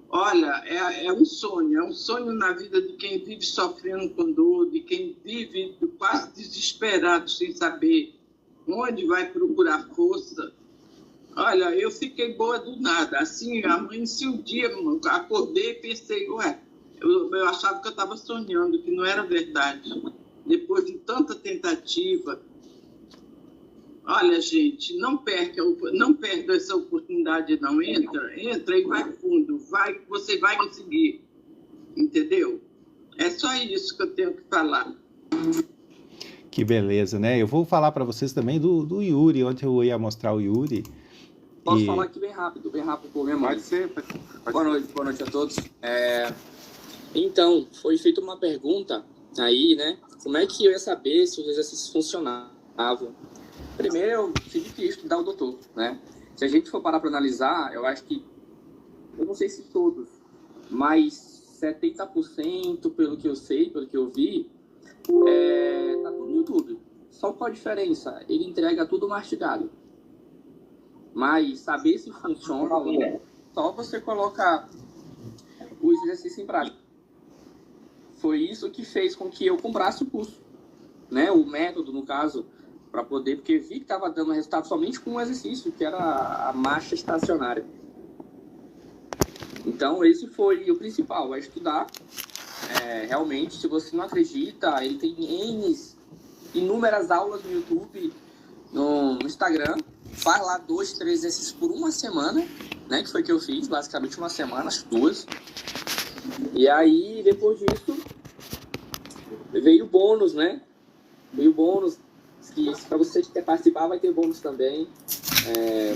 Olha, é um sonho na vida de quem vive sofrendo com dor, de quem vive quase desesperado, sem saber onde vai procurar força. Olha, eu fiquei boa do nada. Assim, amanheci um dia, acordei e pensei, eu achava que eu estava sonhando, que não era verdade. Depois de tanta tentativa. Olha, gente, não perca essa oportunidade, não. Entra e vai fundo. Você vai conseguir. Entendeu? É só isso que eu tenho que falar. Que beleza, né? Eu vou falar para vocês também do Yuri. Ontem eu ia mostrar o Yuri. Posso falar aqui bem rápido por memória? Pode ser. Boa noite a todos. Então, foi feita uma pergunta aí, né? Como é que eu ia saber se os exercícios funcionavam? Primeiro, eu tive que estudar o doutor, né? Se a gente for parar para analisar, eu acho que, eu não sei se todos, mas 70%, pelo que eu sei, pelo que eu vi, tá tudo no YouTube. Só qual a diferença? Ele entrega tudo mastigado. Mas saber se funciona ou não, só você colocar os exercícios em prática. Foi isso que fez com que eu comprasse o curso, né? O método, no caso, para poder, porque vi que estava dando resultado somente com um exercício, que era a marcha estacionária. Então, esse foi o principal, é estudar. Realmente, se você não acredita, ele tem inúmeras aulas no YouTube, no Instagram. Faz lá 2, 3 exercícios por uma semana, né? Que foi o que eu fiz, basicamente uma semana, as 2. E aí, depois disso, veio o bônus, né? Veio o bônus, que para você que quer participar vai ter bônus também,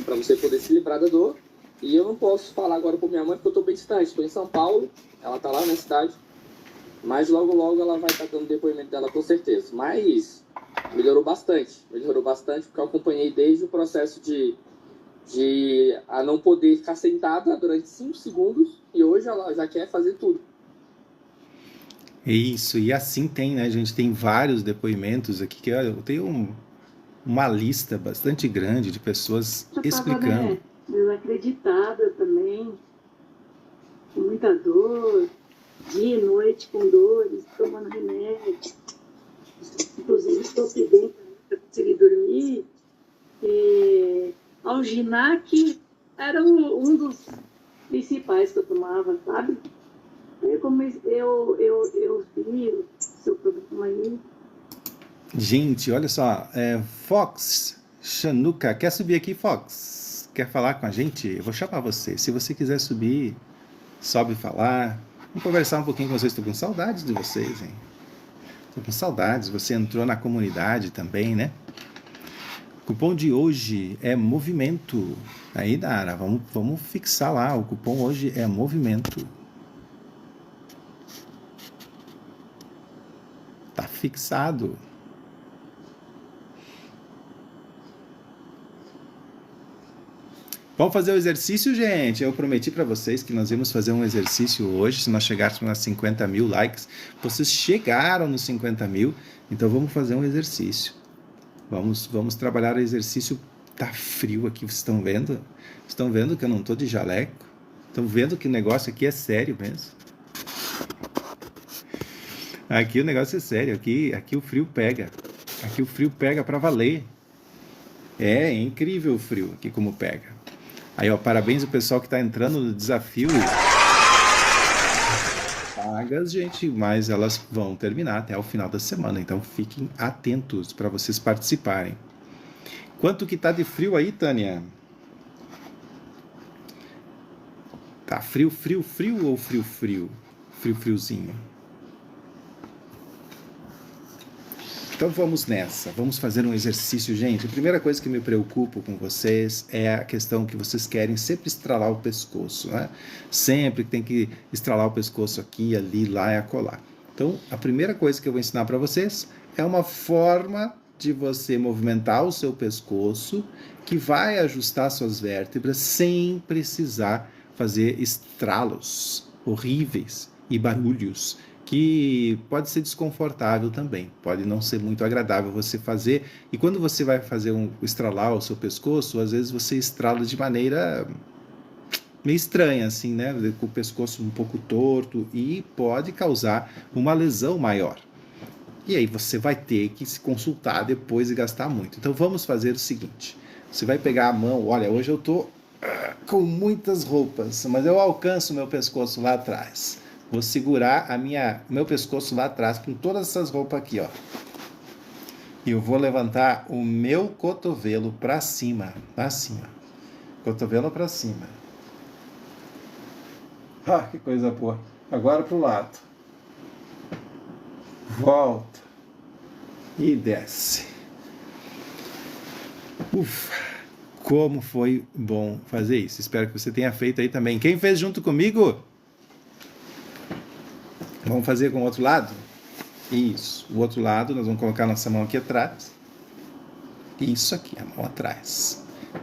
para você poder se livrar da dor. E eu não posso falar agora com minha mãe porque eu estou bem distante. Estou em São Paulo, ela está lá na cidade, mas logo logo ela vai estar dando o depoimento dela com certeza. Mas melhorou bastante porque eu acompanhei desde o processo de a não poder ficar sentada durante 5 segundos e hoje ela já quer fazer tudo. Isso, e assim tem, né? A gente tem vários depoimentos aqui, que olha, eu tenho uma lista bastante grande de pessoas Eu estava, explicando. né, desacreditada também, com muita dor, dia e noite com dores, tomando remédio. Inclusive, estou pedindo para conseguir dormir. E Alginac era um dos principais que eu tomava, sabe? Aí eu vi o seu programa aí. Gente, olha só, Fox, Chanuca, quer subir aqui, Fox? Quer falar com a gente? Eu vou chamar você. Se você quiser subir, sobe falar. Vamos conversar um pouquinho com vocês. Estou com saudades de vocês, hein? Estou com saudades. Você entrou na comunidade também, né? O cupom de hoje é movimento. Aí, Dara, vamos fixar lá. O cupom hoje é movimento. Tá fixado. Vamos fazer o exercício, gente. Eu prometi para vocês que nós íamos fazer um exercício hoje, se nós chegássemos a 50 mil likes. Vocês chegaram nos 50 mil, então vamos fazer um exercício. Vamos trabalhar o exercício. Tá frio aqui, vocês estão vendo? Estão vendo que eu não tô de jaleco? Estão vendo que o negócio aqui é sério mesmo? Aqui o negócio é sério, aqui o frio pega. Aqui o frio pega para valer. É incrível o frio aqui como pega. Aí, ó, parabéns ao pessoal que está entrando no desafio. Pagas, gente, mas elas vão terminar até o final da semana. Então, fiquem atentos para vocês participarem. Quanto que tá de frio aí, Tânia? Tá frio ou frio? Friozinho. Então vamos nessa, vamos fazer um exercício, gente. A primeira coisa que me preocupa com vocês é a questão que vocês querem sempre estralar o pescoço, né? Sempre tem que estralar o pescoço aqui, ali, lá e acolá. Então, a primeira coisa que eu vou ensinar para vocês é uma forma de você movimentar o seu pescoço que vai ajustar suas vértebras sem precisar fazer estralos horríveis e barulhos, que pode ser desconfortável também, pode não ser muito agradável você fazer. E quando você vai fazer estralar o seu pescoço, às vezes você estrala de maneira meio estranha, assim, né? Com o pescoço um pouco torto e pode causar uma lesão maior. E aí você vai ter que se consultar depois e gastar muito. Então vamos fazer o seguinte, você vai pegar a mão, olha, hoje eu tô com muitas roupas, mas eu alcanço o meu pescoço lá atrás. Vou segurar meu pescoço lá atrás com todas essas roupas aqui, ó. E eu vou levantar o meu cotovelo para cima, assim, ó. Cotovelo para cima. Ah, que coisa boa. Agora pro lado. Volta. E desce. Ufa. Como foi bom fazer isso. Espero que você tenha feito aí também. Quem fez junto comigo? Vamos fazer com o outro lado? Isso. O outro lado, nós vamos colocar nossa mão aqui atrás. Isso aqui, a mão atrás.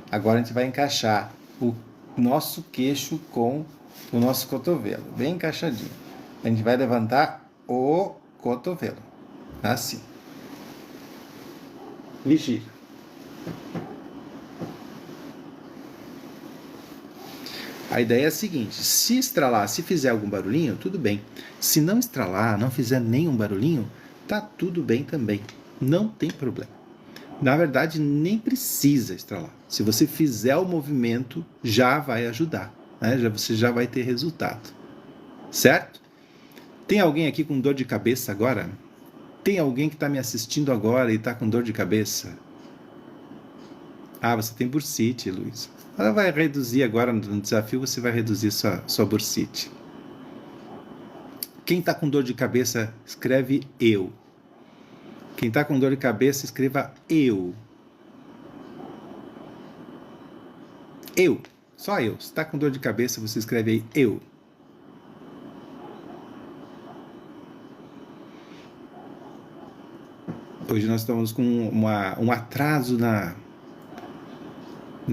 Agora a gente vai encaixar o nosso queixo com o nosso cotovelo. Bem encaixadinho. A gente vai levantar o cotovelo. Assim. E gira. A ideia é a seguinte, se estralar, se fizer algum barulhinho, tudo bem. Se não estralar, não fizer nenhum barulhinho, tá tudo bem também. Não tem problema. Na verdade, nem precisa estralar. Se você fizer o movimento, já vai ajudar, né? Você já vai ter resultado. Certo? Tem alguém aqui com dor de cabeça agora? Tem alguém que está me assistindo agora e está com dor de cabeça? Ah, você tem bursite, Luiz. Ela vai reduzir agora no desafio, você vai reduzir sua bursite. Quem está com dor de cabeça, escreve eu. Quem está com dor de cabeça, escreva eu. Eu. Só eu. Se está com dor de cabeça, você escreve aí eu. Hoje nós estamos com um atraso na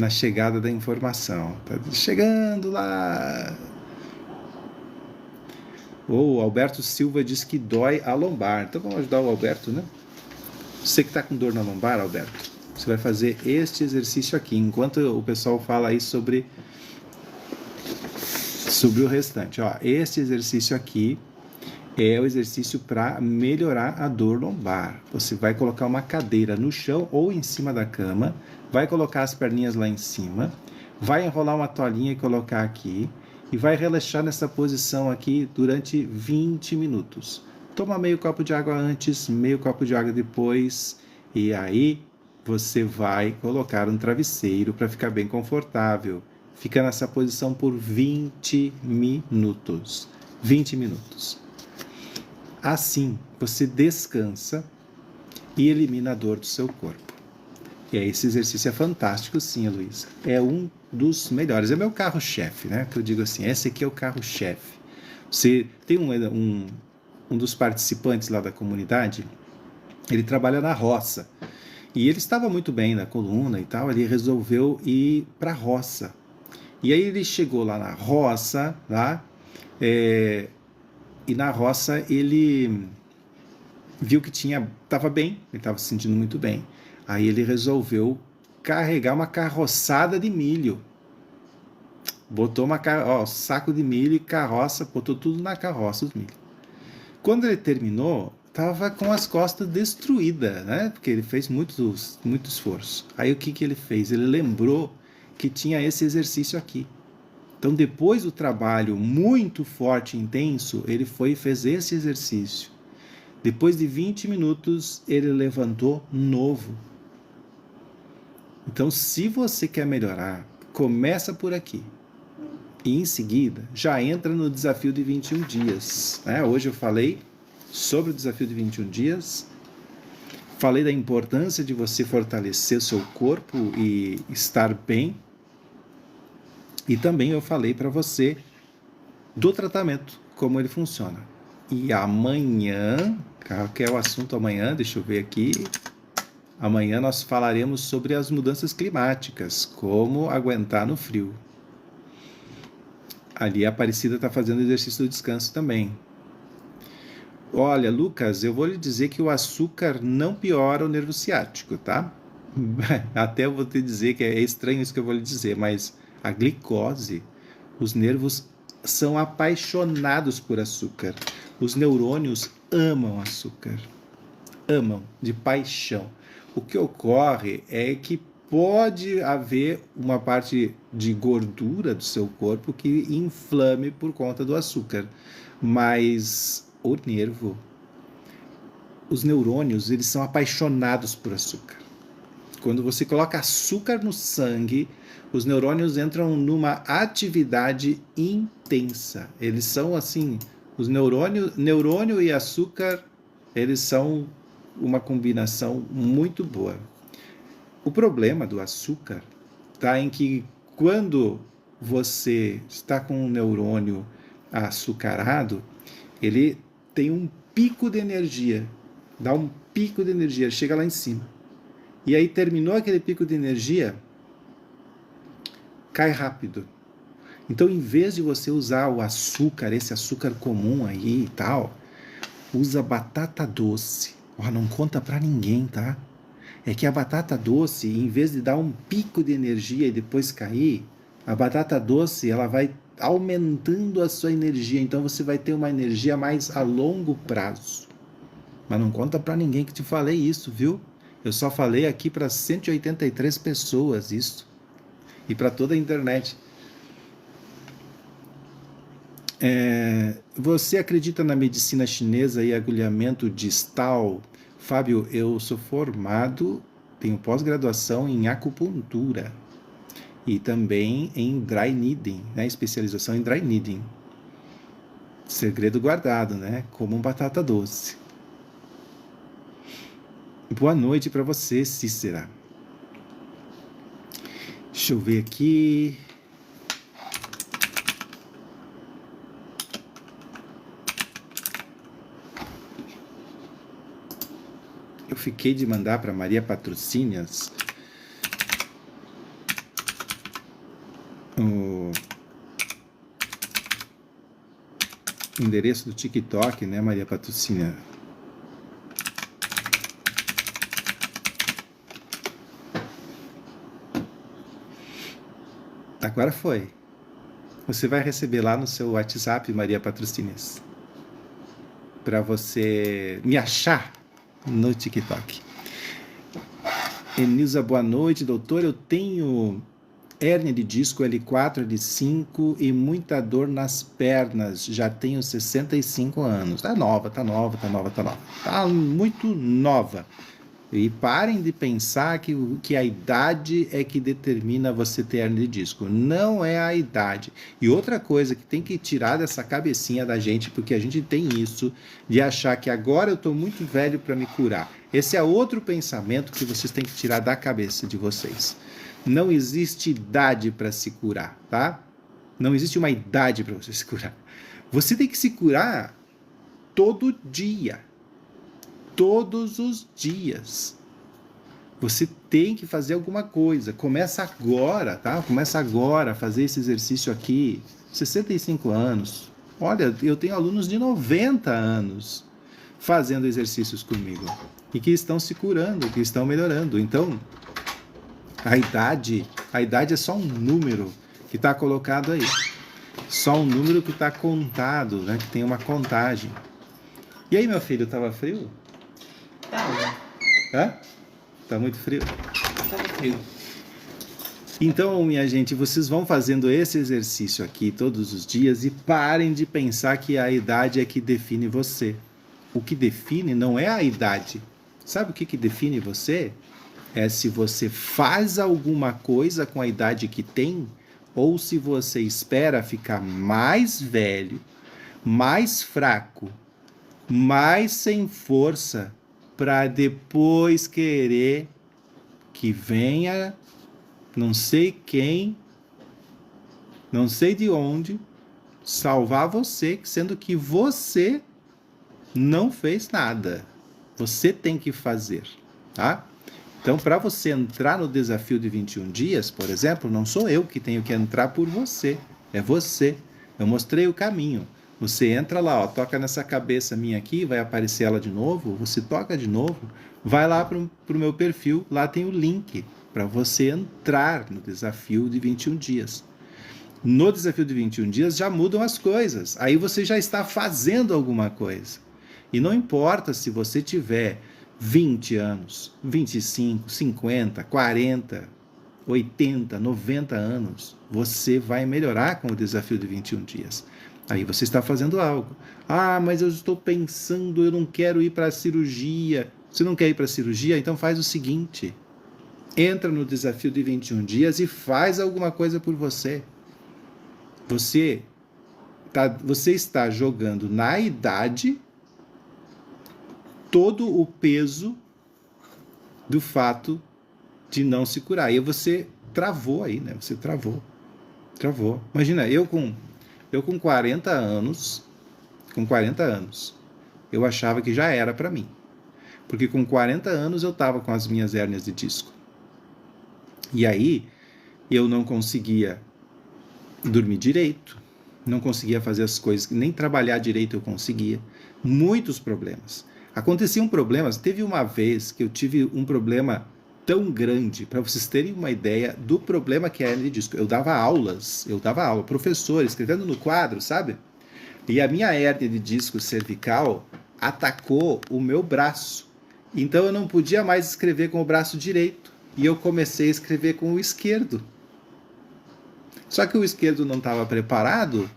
chegada da informação. Tá chegando lá. O Alberto Silva diz que dói a lombar. Então vamos ajudar o Alberto, né? Você que está com dor na lombar, Alberto, você vai fazer este exercício aqui, enquanto o pessoal fala aí sobre o restante. Ó, este exercício aqui é o exercício para melhorar a dor lombar. Você vai colocar uma cadeira no chão ou em cima da cama, vai colocar as perninhas lá em cima, vai enrolar uma toalhinha e colocar aqui, e vai relaxar nessa posição aqui durante 20 minutos. Toma meio copo de água antes, meio copo de água depois, e aí você vai colocar um travesseiro para ficar bem confortável. Fica nessa posição por 20 minutos. 20 minutos. Assim, você descansa e elimina a dor do seu corpo. E aí, esse exercício é fantástico, sim, Luísa. É um dos melhores. É meu carro-chefe, né? Que eu digo assim, esse aqui é o carro-chefe. Você tem um dos participantes lá da comunidade, ele trabalha na roça. E ele estava muito bem na coluna e tal, ele resolveu ir para a roça. E aí ele chegou lá na roça, e na roça ele viu que estava bem, ele estava se sentindo muito bem. Aí ele resolveu carregar uma carroçada de milho. Botou saco de milho e carroça, botou tudo na carroça, os milho. Quando ele terminou, estava com as costas destruídas, né? Porque ele fez muito esforço. Aí o que ele fez? Ele lembrou que tinha esse exercício aqui. Então, depois do trabalho muito forte e intenso, ele foi e fez esse exercício. Depois de 20 minutos, ele levantou novo. Então, se você quer melhorar, começa por aqui. E, em seguida, já entra no desafio de 21 dias. Hoje eu falei sobre o desafio de 21 dias. Falei da importância de você fortalecer o seu corpo e estar bem. E também eu falei para você do tratamento, como ele funciona. E amanhã, que é o assunto amanhã, deixa eu ver aqui. Amanhã nós falaremos sobre as mudanças climáticas, como aguentar no frio. Ali a Aparecida está fazendo exercício do descanso também. Olha, Lucas, eu vou lhe dizer que o açúcar não piora o nervo ciático, tá? Até eu vou te dizer que é estranho isso que eu vou lhe dizer, mas a glicose, os nervos são apaixonados por açúcar. Os neurônios amam açúcar. Amam, de paixão. O que ocorre é que pode haver uma parte de gordura do seu corpo que inflame por conta do açúcar. Mas o nervo, os neurônios, eles são apaixonados por açúcar. Quando você coloca açúcar no sangue, os neurônios entram numa atividade intensa. Eles são assim, os neurônio e açúcar, eles são uma combinação muito boa. O problema do açúcar está em que quando você está com um neurônio açucarado, ele tem um pico de energia, dá um pico de energia, chega lá em cima. E aí terminou aquele pico de energia, cai rápido. Então, em vez de você usar o açúcar, esse açúcar comum aí e tal, usa batata doce. Não conta pra ninguém, tá? É que a batata doce, em vez de dar um pico de energia e depois cair, a batata doce, ela vai aumentando a sua energia. Então, você vai ter uma energia mais a longo prazo. Mas não conta pra ninguém que te falei isso, viu? Eu só falei aqui para 183 pessoas isso. E para toda a internet. Você acredita na medicina chinesa e agulhamento distal? Fábio, eu sou formado, tenho pós-graduação em acupuntura e também em dry needling, especialização em dry needling. Segredo guardado, né? Como batata doce. Boa noite para você, Cícera. Deixa eu ver aqui. Eu fiquei de mandar para Maria Patrocínias o endereço do TikTok, né, Maria Patrocínia? Agora foi. Você vai receber lá no seu WhatsApp, Maria Patrocínias, para você me achar no TikTok. Enilza, boa noite, doutor. Eu tenho hérnia de disco L4, L5 e muita dor nas pernas. Já tenho 65 anos. Tá nova. Tá muito nova. E parem de pensar que a idade é que determina você ter hérnia de disco. Não é a idade. E outra coisa que tem que tirar dessa cabecinha da gente, porque a gente tem isso, de achar que agora eu estou muito velho para me curar. Esse é outro pensamento que vocês têm que tirar da cabeça de vocês. Não existe idade para se curar, tá? Não existe uma idade para você se curar. Você tem que se curar todo dia. Todos os dias. Você tem que fazer alguma coisa. Começa agora, tá? Começa agora a fazer esse exercício aqui. 65 anos. Olha, eu tenho alunos de 90 anos fazendo exercícios comigo. E que estão se curando, que estão melhorando. Então, a idade é só um número que está colocado aí. Só um número que está contado, né? Que tem uma contagem. E aí, meu filho, estava frio? Hã? Tá muito frio? Tá frio. Então, minha gente, vocês vão fazendo esse exercício aqui todos os dias e parem de pensar que a idade é que define você. O que define não é a idade. Sabe o que define você? É se você faz alguma coisa com a idade que tem ou se você espera ficar mais velho, mais fraco, mais sem força, para depois querer que venha não sei quem, não sei de onde, salvar você, sendo que você não fez nada. Você tem que fazer, tá? Então, para você entrar no desafio de 21 dias, por exemplo, não sou eu que tenho que entrar por você, é você. Eu mostrei o caminho. Você entra lá, ó, toca nessa cabeça minha aqui, vai aparecer ela de novo, você toca de novo, vai lá para o meu perfil, lá tem o link para você entrar no desafio de 21 dias. No desafio de 21 dias já mudam as coisas, aí você já está fazendo alguma coisa. E não importa se você tiver 20 anos, 25, 50, 40, 80, 90 anos, você vai melhorar com o desafio de 21 dias. Aí você está fazendo algo. Ah, mas eu estou pensando, eu não quero ir para a cirurgia. Você não quer ir para a cirurgia? Então faz o seguinte. Entra no desafio de 21 dias e faz alguma coisa por você. Você está jogando na idade todo o peso do fato de não se curar. E você travou aí, né? Você travou. Imagina, eu com 40 anos, eu achava que já era para mim. Porque com 40 anos eu estava com as minhas hérnias de disco. E aí eu não conseguia dormir direito, não conseguia fazer as coisas, nem trabalhar direito eu conseguia. Muitos problemas. Aconteciam problemas, teve uma vez que eu tive um problema tão grande, para vocês terem uma ideia do problema que é a hérnia de disco. Eu dava aula, professor, escrevendo no quadro, sabe? E a minha hérnia de disco cervical atacou o meu braço. Então eu não podia mais escrever com o braço direito. E eu comecei a escrever com o esquerdo. Só que o esquerdo não estava preparado,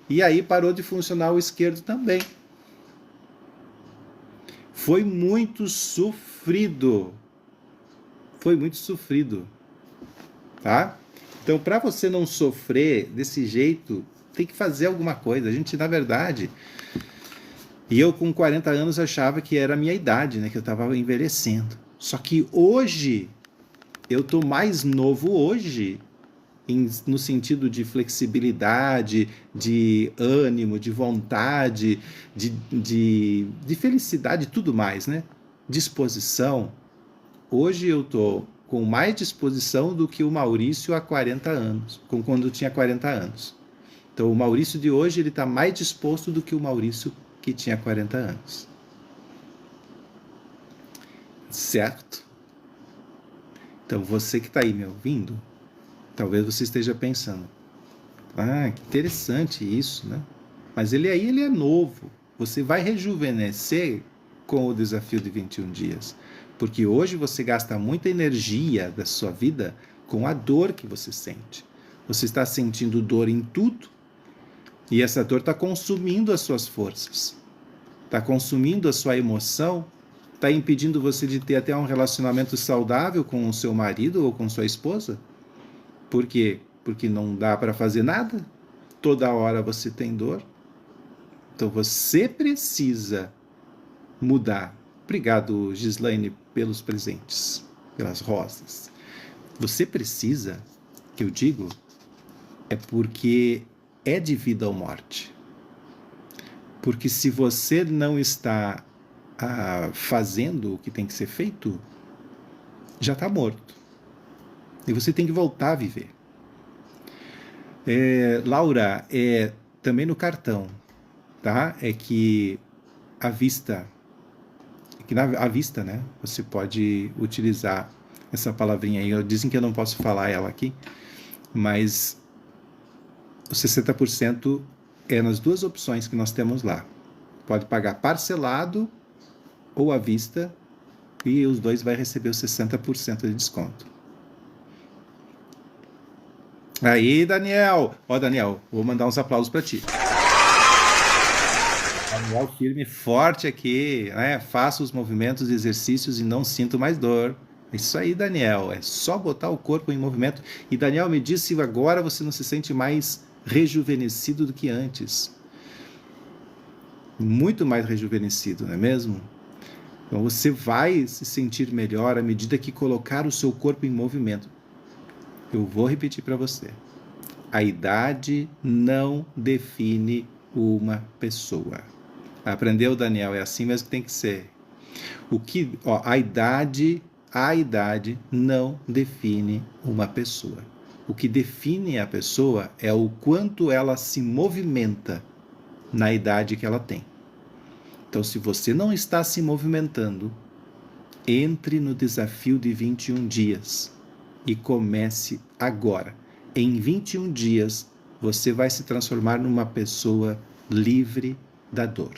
e aí parou de funcionar o esquerdo também. Foi muito sofrido. Tá? Então, para você não sofrer desse jeito, tem que fazer alguma coisa. A gente, na verdade... E eu, com 40 anos, achava que era a minha idade, né? Que eu estava envelhecendo. Só que hoje, eu estou mais novo hoje, no sentido de flexibilidade, de ânimo, de vontade, de felicidade e tudo mais, né? Disposição. Hoje eu estou com mais disposição do que o Maurício há 40 anos, quando tinha 40 anos. Então, o Maurício de hoje ele está mais disposto do que o Maurício que tinha 40 anos. Certo? Então, você que está aí me ouvindo, talvez você esteja pensando, que interessante isso, né? Mas ele é novo. Você vai rejuvenescer com o desafio de 21 dias. Porque hoje você gasta muita energia da sua vida com a dor que você sente. Você está sentindo dor em tudo, e essa dor está consumindo as suas forças, está consumindo a sua emoção, está impedindo você de ter até um relacionamento saudável com o seu marido ou com sua esposa. Por quê? Porque não dá para fazer nada, toda hora você tem dor. Então você precisa mudar. Obrigado, Gislaine, pelos presentes, pelas rosas. Você precisa, que eu digo, é porque é de vida ou morte. Porque se você não está fazendo o que tem que ser feito, já está morto. E você tem que voltar a viver. Laura, também no cartão, tá? É que à vista, né? Você pode utilizar essa palavrinha aí. Dizem que eu não posso falar ela aqui, mas o 60% é nas duas opções que nós temos lá. Pode pagar parcelado ou à vista, e os dois vai receber os 60% de desconto. Aí, Daniel! Daniel, vou mandar uns aplausos para ti. Daniel firme e forte aqui, né? Faça os movimentos e exercícios e não sinto mais dor. Isso aí, Daniel. É só botar o corpo em movimento. E, Daniel, me diz se agora você não se sente mais rejuvenescido do que antes. Muito mais rejuvenescido, não é mesmo? Então você vai se sentir melhor à medida que colocar o seu corpo em movimento. Eu vou repetir para você. A idade não define uma pessoa. Aprendeu, Daniel? É assim mesmo que tem que ser. A idade não define uma pessoa. O que define a pessoa é o quanto ela se movimenta na idade que ela tem. Então, se você não está se movimentando, entre no desafio de 21 dias e comece agora. Em 21 dias, você vai se transformar numa pessoa livre da dor.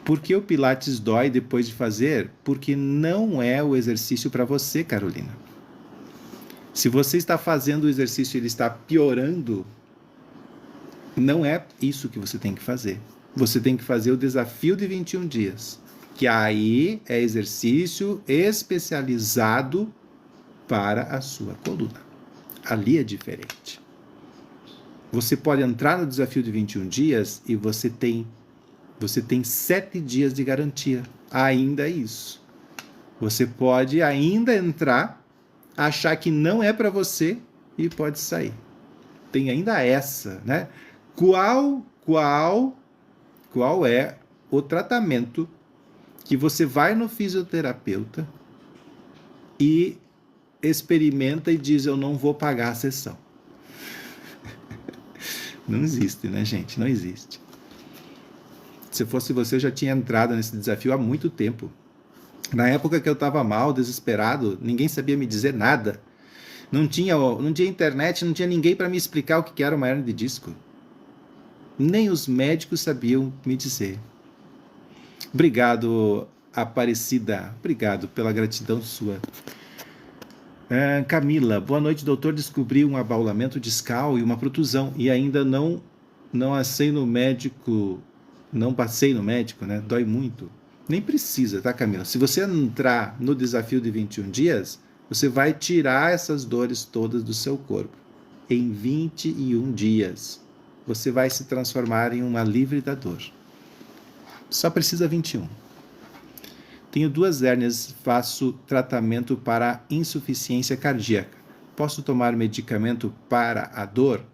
Por que o Pilates dói depois de fazer? Porque não é o exercício para você, Carolina. Se você está fazendo o exercício e ele está piorando, não é isso que você tem que fazer. Você tem que fazer o desafio de 21 dias, que aí é exercício especializado para a sua coluna. Ali é diferente. Você pode entrar no desafio de 21 dias e você tem 7 dias de garantia. Ainda é isso. Você pode ainda entrar, achar que não é para você e pode sair. Tem ainda essa, né? Qual é o tratamento que você vai no fisioterapeuta e experimenta e diz: eu não vou pagar a sessão? Não existe, né, gente? Não existe. Se fosse você, eu já tinha entrado nesse desafio há muito tempo. Na época que eu estava mal, desesperado, ninguém sabia me dizer nada. Não tinha internet, não tinha ninguém para me explicar o que era uma hernia de disco. Nem os médicos sabiam me dizer. Obrigado, Aparecida. Obrigado pela gratidão sua. Camila, boa noite, doutor. Descobri um abaulamento discal e uma protusão e ainda não passei no médico, né? Dói muito. Nem precisa, tá, Camila? Se você entrar no desafio de 21 dias, Você vai tirar essas dores todas do seu corpo. Em 21 dias, você vai se transformar em uma livre da dor. Só precisa 21. Tenho 2 hérnias, faço tratamento para insuficiência cardíaca. Posso tomar medicamento para a dor?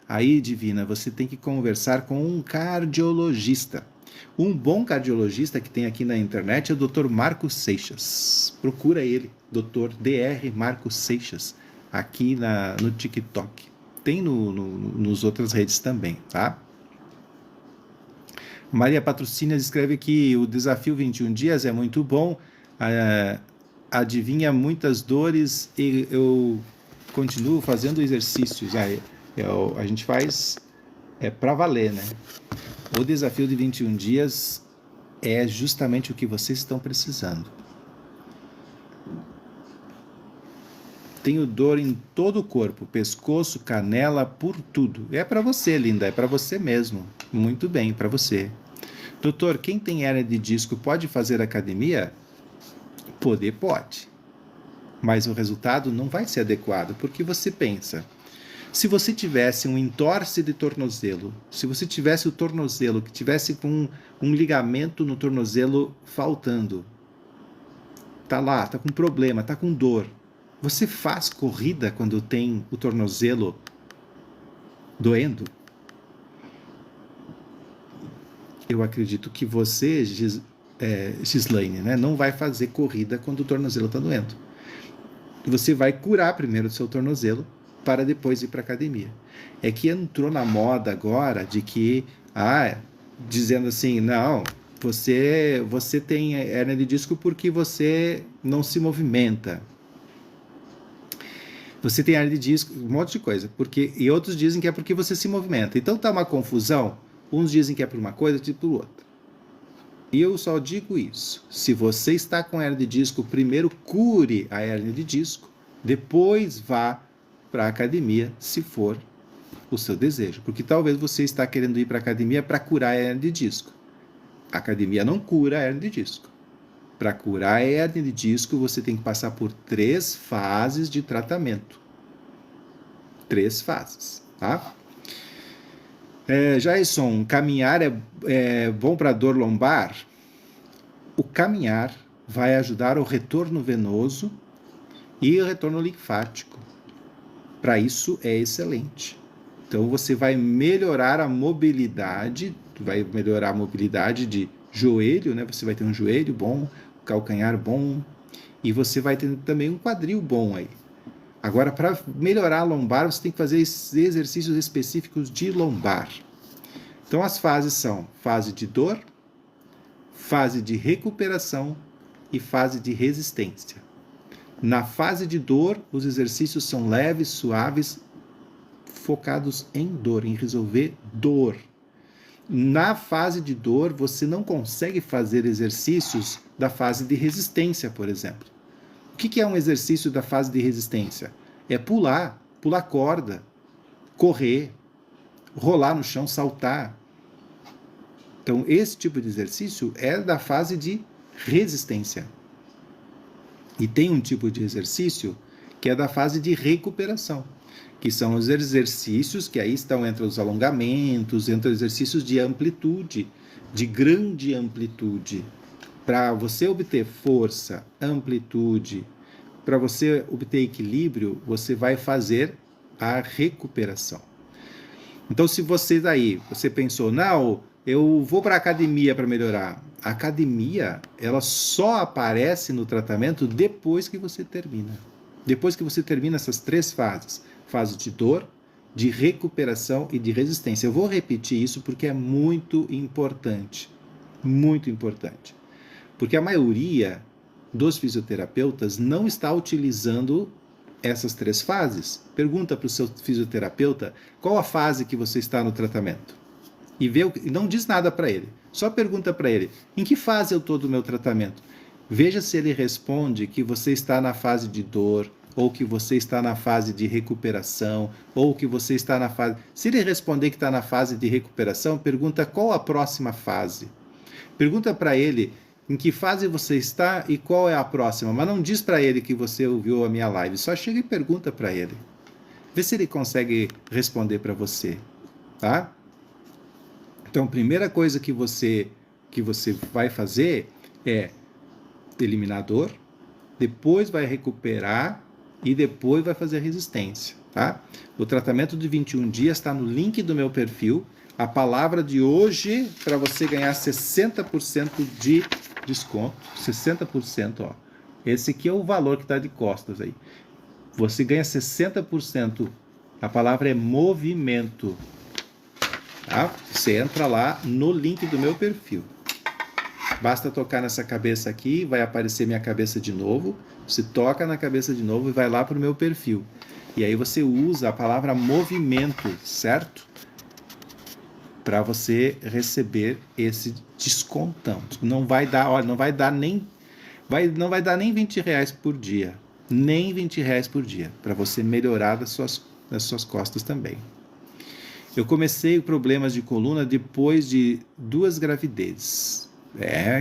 Aí, Divina, você tem que conversar com um cardiologista. Um bom cardiologista que tem aqui na internet é o Dr. Marcos Seixas. Procura ele, Dr. Dr. Marcos Seixas, aqui no TikTok. Tem nos outras redes também, tá? Maria Patrocínia escreve que o desafio 21 dias é muito bom, adivinha muitas dores e eu continuo fazendo exercícios. A gente faz para valer, né? O desafio de 21 dias é justamente o que vocês estão precisando. Tenho dor em todo o corpo, pescoço, canela, por tudo. É para você, linda, é para você mesmo. Muito bem, para você. Doutor, quem tem hérnia de disco pode fazer academia? Pode. Mas o resultado não vai ser adequado, porque você pensa, se você tivesse um entorse de tornozelo, se você tivesse o tornozelo que tivesse com um ligamento no tornozelo faltando, tá lá, tá com problema, tá com dor, você faz corrida quando tem o tornozelo doendo? Eu acredito que você, Gislaine, né, não vai fazer corrida quando o tornozelo está doendo. Você vai curar primeiro o seu tornozelo para depois ir para a academia. É que entrou na moda agora de que, dizendo assim, não, você tem hérnia de disco porque você não se movimenta. Você tem hérnia de disco, um monte de coisa. E outros dizem que é porque você se movimenta. Então tá uma confusão. Uns dizem que é por uma coisa, outros por outra. E eu só digo isso. Se você está com hérnia de disco, primeiro cure a hérnia de disco, depois vá para a academia, se for o seu desejo. Porque talvez você está querendo ir para a academia para curar a hérnia de disco. A academia não cura a hérnia de disco. Para curar a hérnia de disco, você tem que passar por 3 fases de tratamento. 3 fases, tá? Jason, caminhar é bom para dor lombar? O caminhar vai ajudar o retorno venoso e o retorno linfático. Para isso é excelente. Então você vai melhorar a mobilidade, de joelho, né? Você vai ter um joelho bom, um calcanhar bom e você vai ter também um quadril bom aí. Agora, para melhorar a lombar, você tem que fazer exercícios específicos de lombar. Então, as fases são fase de dor, fase de recuperação e fase de resistência. Na fase de dor, os exercícios são leves, suaves, focados em dor, em resolver dor. Na fase de dor, você não consegue fazer exercícios da fase de resistência, por exemplo. O que é um exercício da fase de resistência? É pular corda, correr, rolar no chão, saltar. Então, esse tipo de exercício é da fase de resistência. E tem um tipo de exercício que é da fase de recuperação, que são os exercícios que aí estão entre os alongamentos, entre os exercícios de amplitude, de grande amplitude. Para você obter força, amplitude, para você obter equilíbrio, você vai fazer a recuperação. Então, se você pensou, não, eu vou para a academia para melhorar. A academia, ela só aparece no tratamento depois que você termina. Depois que você termina essas 3 fases. Fase de dor, de recuperação e de resistência. Eu vou repetir isso porque é muito importante. Muito importante. Porque a maioria dos fisioterapeutas não está utilizando essas 3 fases. Pergunta para o seu fisioterapeuta qual a fase que você está no tratamento. E não diz nada para ele. Só pergunta para ele, em que fase eu estou do meu tratamento? Veja se ele responde que você está na fase de dor, ou que você está na fase de recuperação, ou que você está na fase... Se ele responder que está na fase de recuperação, pergunta qual a próxima fase. Pergunta para ele em que fase você está e qual é a próxima. Mas não diz para ele que você ouviu a minha live, só chega e pergunta para ele. Vê se ele consegue responder para você, tá? Então, a primeira coisa que você vai fazer é eliminar a dor, depois vai recuperar e depois vai fazer resistência, tá? O tratamento de 21 dias está no link do meu perfil. A palavra de hoje, para você ganhar 60% de desconto, 60%, ó. Esse aqui é o valor que está de costas aí. Você ganha 60%. A palavra é movimento. Tá? Você entra lá no link do meu perfil. Basta tocar nessa cabeça aqui, vai aparecer minha cabeça de novo. Você toca na cabeça de novo e vai lá para o meu perfil. E aí você usa a palavra movimento, certo? Para você receber esse descontão. Não vai dar, olha, não vai dar nem R$20 por dia. Nem R$20 por dia. Para você melhorar das suas costas também. Eu comecei problemas de coluna depois de 2 gravidezes.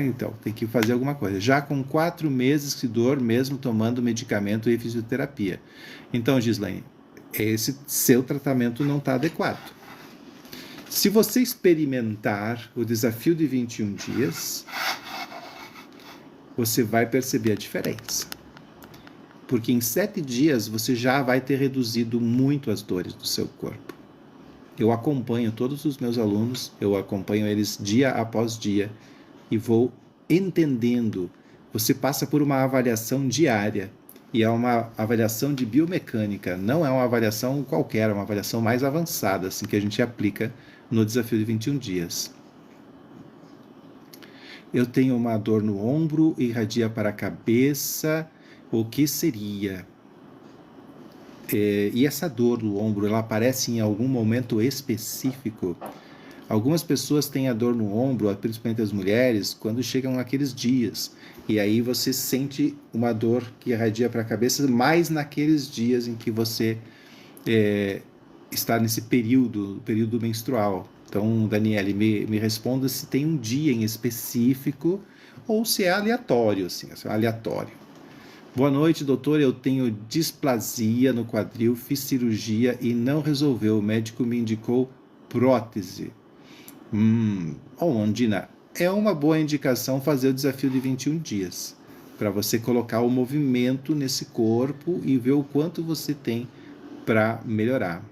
Então, tem que fazer alguma coisa. Já com 4 meses de dor, mesmo tomando medicamento e fisioterapia. Então, Gislaine, esse seu tratamento não está adequado. Se você experimentar o desafio de 21 dias, você vai perceber a diferença. Porque em 7 dias você já vai ter reduzido muito as dores do seu corpo. Eu acompanho todos os meus alunos, eu acompanho eles dia após dia e vou entendendo. Você passa por uma avaliação diária e é uma avaliação de biomecânica, não é uma avaliação qualquer, é uma avaliação mais avançada, assim, que a gente aplica no desafio de 21 dias. Eu tenho uma dor no ombro, irradia para a cabeça, o que seria? E essa dor no ombro, ela aparece em algum momento específico? Algumas pessoas têm a dor no ombro, principalmente as mulheres, quando chegam aqueles dias. E aí você sente uma dor que irradia para a cabeça mais naqueles dias em que você está nesse período menstrual. Então, Daniele, me responda se tem um dia em específico ou se é aleatório, assim, aleatório. Boa noite, doutor. Eu tenho displasia no quadril, fiz cirurgia e não resolveu. O médico me indicou prótese. Ondina, é uma boa indicação fazer o desafio de 21 dias, para você colocar o movimento nesse corpo e ver o quanto você tem para melhorar.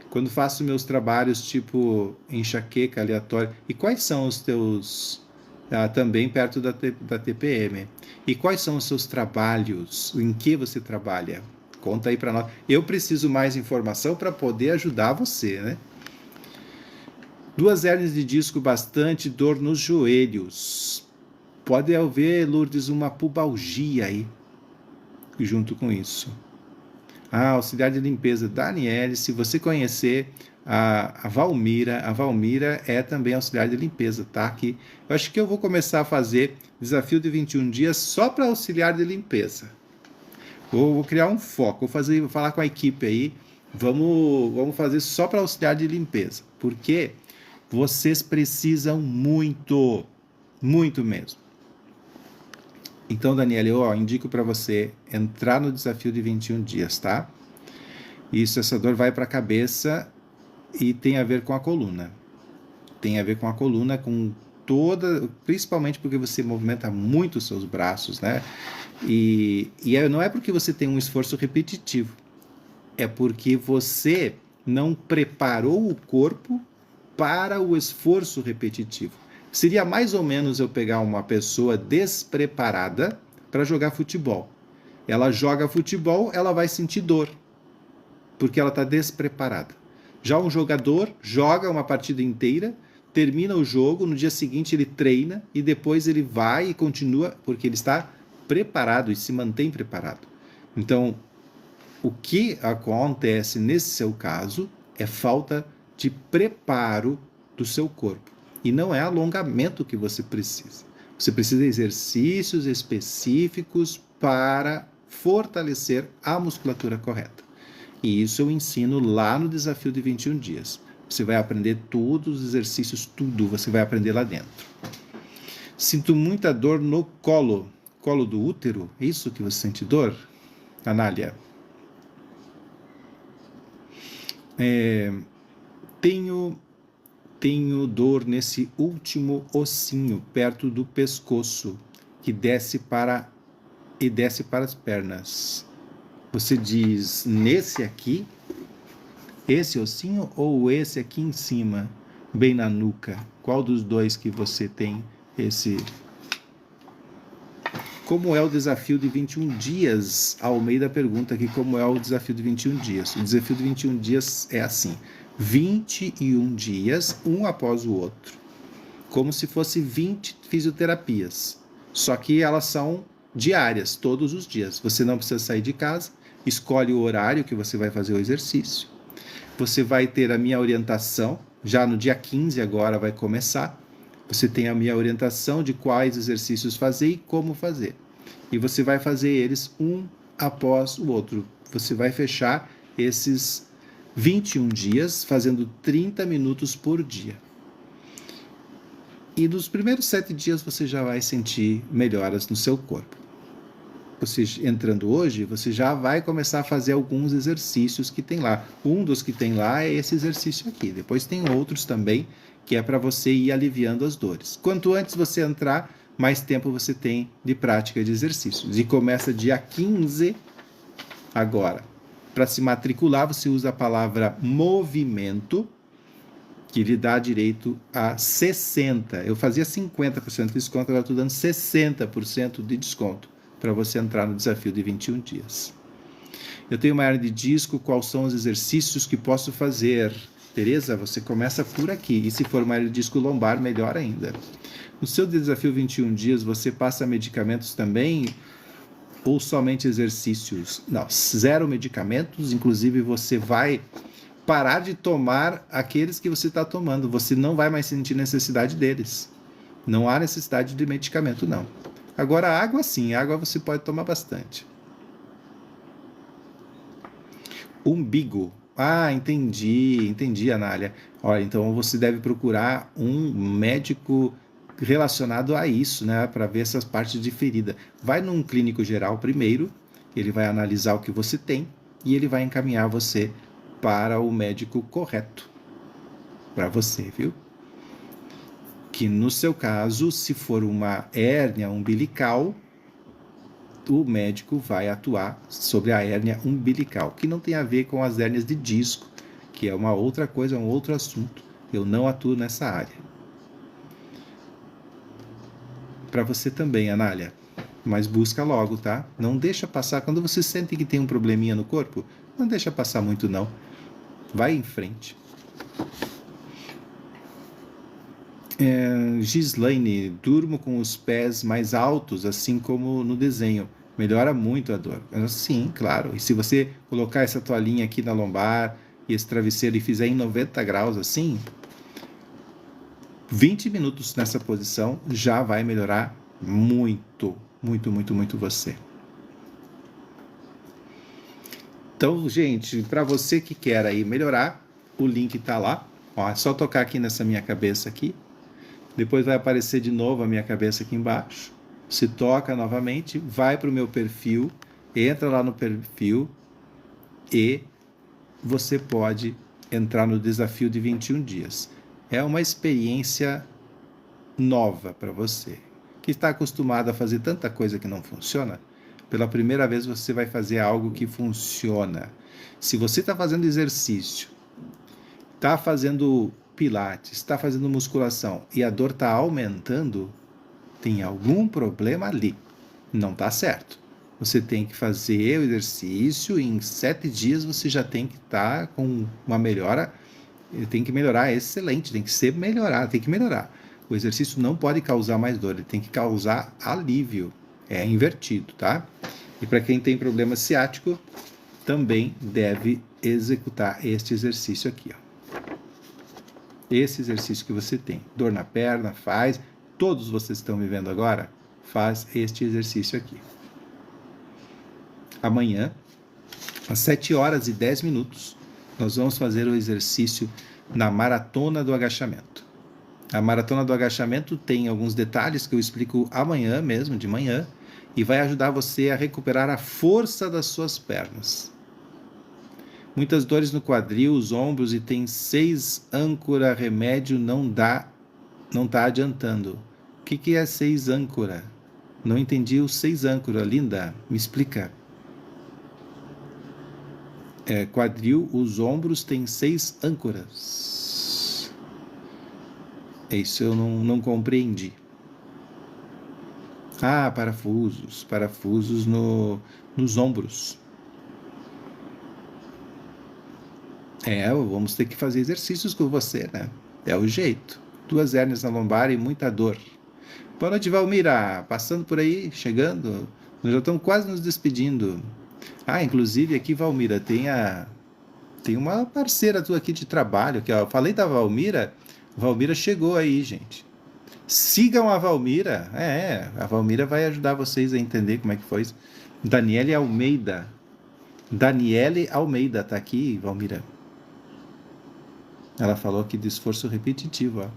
Quando faço meus trabalhos tipo enxaqueca aleatória, e quais são os teus... também perto da TPM. E quais são os seus trabalhos? Em que você trabalha? Conta aí para nós. Eu preciso mais informação para poder ajudar você, né? 2 hérnias de disco, bastante dor nos joelhos. Pode haver, Lourdes, uma pubalgia aí, junto com isso. Auxiliar de limpeza. Daniele, se você conhecer a Valmira é também auxiliar de limpeza, tá? Que eu acho que eu vou começar a fazer desafio de 21 dias só para auxiliar de limpeza. Vou criar um foco, vou falar com a equipe aí, vamos fazer só para auxiliar de limpeza, porque vocês precisam muito, muito mesmo. Então, Daniela, eu indico para você entrar no desafio de 21 dias, tá? Isso, essa dor vai para a cabeça e tem a ver com a coluna. Tem a ver com a coluna, com toda, principalmente porque você movimenta muito os seus braços, né? E não é porque você tem um esforço repetitivo, é porque você não preparou o corpo para o esforço repetitivo. Seria mais ou menos eu pegar uma pessoa despreparada para jogar futebol. Ela joga futebol, ela vai sentir dor, porque ela está despreparada. Já um jogador joga uma partida inteira, termina o jogo, no dia seguinte ele treina e depois ele vai e continua, porque ele está preparado e se mantém preparado. Então, o que acontece nesse seu caso é falta de preparo do seu corpo. E não é alongamento que você precisa. Você precisa de exercícios específicos para fortalecer a musculatura correta. E isso eu ensino lá no desafio de 21 dias. Você vai aprender todos os exercícios, tudo você vai aprender lá dentro. Sinto muita dor no colo do útero. É isso que você sente dor, Anália? Tenho dor nesse último ossinho, perto do pescoço, que desce para as pernas. Você diz nesse aqui, esse ossinho, ou esse aqui em cima, bem na nuca? Qual dos dois que você tem esse? Como é o desafio de 21 dias? A Almeida pergunta aqui como é o desafio de 21 dias. O desafio de 21 dias é assim: 21 dias, um após o outro, como se fosse 20 fisioterapias, só que elas são diárias, todos os dias. Você não precisa sair de casa, escolhe o horário que você vai fazer o exercício. Você vai ter a minha orientação, já no dia 15 agora vai começar. Você tem a minha orientação de quais exercícios fazer e como fazer. E você vai fazer eles um após o outro. Você vai fechar esses 21 dias fazendo 30 minutos por dia. E nos primeiros 7 dias você já vai sentir melhoras no seu corpo. Você entrando hoje, você já vai começar a fazer alguns exercícios que tem lá. Um dos que tem lá é esse exercício aqui. Depois tem outros também, que é para você ir aliviando as dores. Quanto antes você entrar, mais tempo você tem de prática de exercícios. E começa dia 15 agora. Para se matricular, você usa a palavra movimento, que lhe dá direito a 60%. Eu fazia 50% de desconto, agora estou dando 60% de desconto para você entrar no desafio de 21 dias. Eu tenho uma hernia de disco, quais são os exercícios que posso fazer? Tereza, você começa por aqui. E se for uma hernia de disco lombar, melhor ainda. No seu desafio 21 dias, você passa medicamentos também ou somente exercícios? Não, 0 medicamentos. Inclusive, você vai parar de tomar aqueles que você está tomando. Você não vai mais sentir necessidade deles. Não há necessidade de medicamento, não. Agora, água sim, água você pode tomar bastante. Umbigo. Ah, entendi, Anália. Olha, então você deve procurar um médico relacionado a isso, né, para ver essas partes de ferida. Vai num clínico geral primeiro, ele vai analisar o que você tem e ele vai encaminhar você para o médico correto para você, viu? Que no seu caso, se for uma hérnia umbilical, o médico vai atuar sobre a hérnia umbilical, que não tem a ver com as hérnias de disco, que é uma outra coisa, um outro assunto. Eu não atuo nessa área. Para você também, Anália, mas busca logo, tá? Não deixa passar, quando você sente que tem um probleminha no corpo, não deixa passar muito não. Vai em frente. Gislaine, durmo com os pés mais altos, assim como no desenho. Melhora muito a dor. Sim, claro. E se você colocar essa toalhinha aqui na lombar e esse travesseiro e fizer em 90 graus assim, 20 minutos nessa posição já vai melhorar muito, muito, muito, muito você. Então, gente, para você que quer aí melhorar, o link tá lá. Ó, é só tocar aqui nessa minha cabeça aqui. Depois vai aparecer de novo a minha cabeça aqui embaixo. Se toca novamente, vai para o meu perfil, entra lá no perfil e você pode entrar no desafio de 21 dias. É uma experiência nova para você, que está acostumado a fazer tanta coisa que não funciona. Pela primeira vez você vai fazer algo que funciona. Se você está fazendo exercício, está fazendo pilates, está fazendo musculação e a dor está aumentando, tem algum problema ali. Não está certo. Você tem que fazer o exercício e em 7 dias você já tem que estar com uma melhora. Ele tem que melhorar, é excelente, tem que ser melhorar, tem que melhorar. O exercício não pode causar mais dor, ele tem que causar alívio. É invertido, tá? E para quem tem problema ciático, também deve executar este exercício aqui, ó. Esse exercício que você tem, dor na perna, faz, todos vocês estão me vendo agora, faz este exercício aqui. Amanhã, às 7h10, nós vamos fazer o exercício na maratona do agachamento. A maratona do agachamento tem alguns detalhes que eu explico amanhã mesmo, de manhã, e vai ajudar você a recuperar a força das suas pernas. Muitas dores no quadril, os ombros e tem 6 âncora, remédio não tá adiantando. O que é 6 âncora? Não entendi o 6 âncora, linda, me explica. Quadril, os ombros tem 6 âncoras. Isso eu não compreendi. Parafusos nos ombros. Vamos ter que fazer exercícios com você, né? É o jeito. 2 hérnias na lombar e muita dor. Boa noite, Valmira. Passando por aí, chegando. Nós já estamos quase nos despedindo. Inclusive aqui, Valmira, tem uma parceira tua aqui de trabalho. Que, eu falei da Valmira. Valmira chegou aí, gente. Sigam a Valmira. A Valmira vai ajudar vocês a entender como é que foi isso. Daniele Almeida tá aqui, Valmira. Ela falou aqui de esforço repetitivo, ó.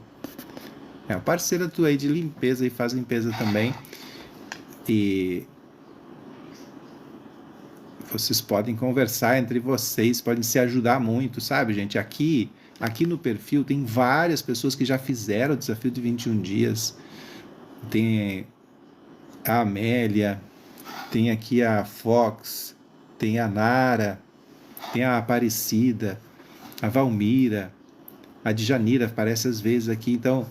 É uma parceira tua aí de limpeza e faz limpeza também. E vocês podem conversar entre vocês, podem se ajudar muito, sabe, gente? Aqui no perfil tem várias pessoas que já fizeram o desafio de 21 dias. Tem a Amélia, tem aqui a Fox, tem a Nara, tem a Aparecida, a Valmira, a Djanira aparece às vezes aqui. Então,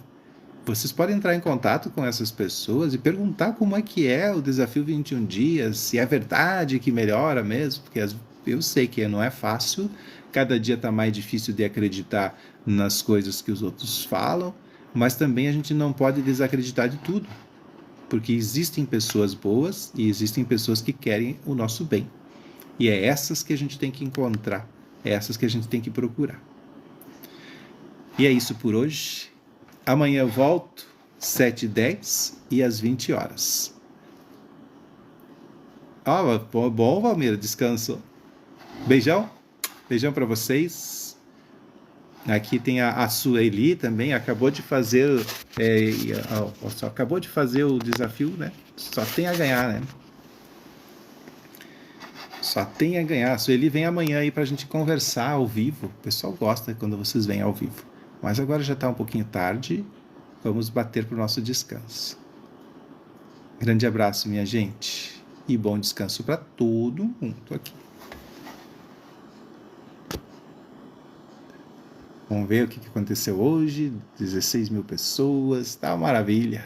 vocês podem entrar em contato com essas pessoas e perguntar como é que é o desafio 21 dias, se é verdade que melhora mesmo, porque eu sei que não é fácil, cada dia está mais difícil de acreditar nas coisas que os outros falam, mas também a gente não pode desacreditar de tudo, porque existem pessoas boas e existem pessoas que querem o nosso bem. E é essas que a gente tem que encontrar, é essas que a gente tem que procurar. E é isso por hoje. Amanhã eu volto, 7h10 e às 20 horas. Bom, Valmira, descanso. Beijão para vocês. Aqui tem a Sueli também, acabou de fazer o desafio, né? Só tem a ganhar, né? Só tem a ganhar. A Sueli vem amanhã aí pra gente conversar ao vivo. O pessoal gosta quando vocês vêm ao vivo. Mas agora já está um pouquinho tarde, vamos bater para o nosso descanso. Grande abraço, minha gente, e bom descanso para todo mundo aqui. Vamos ver o que aconteceu hoje, 16 mil pessoas, tá uma maravilha.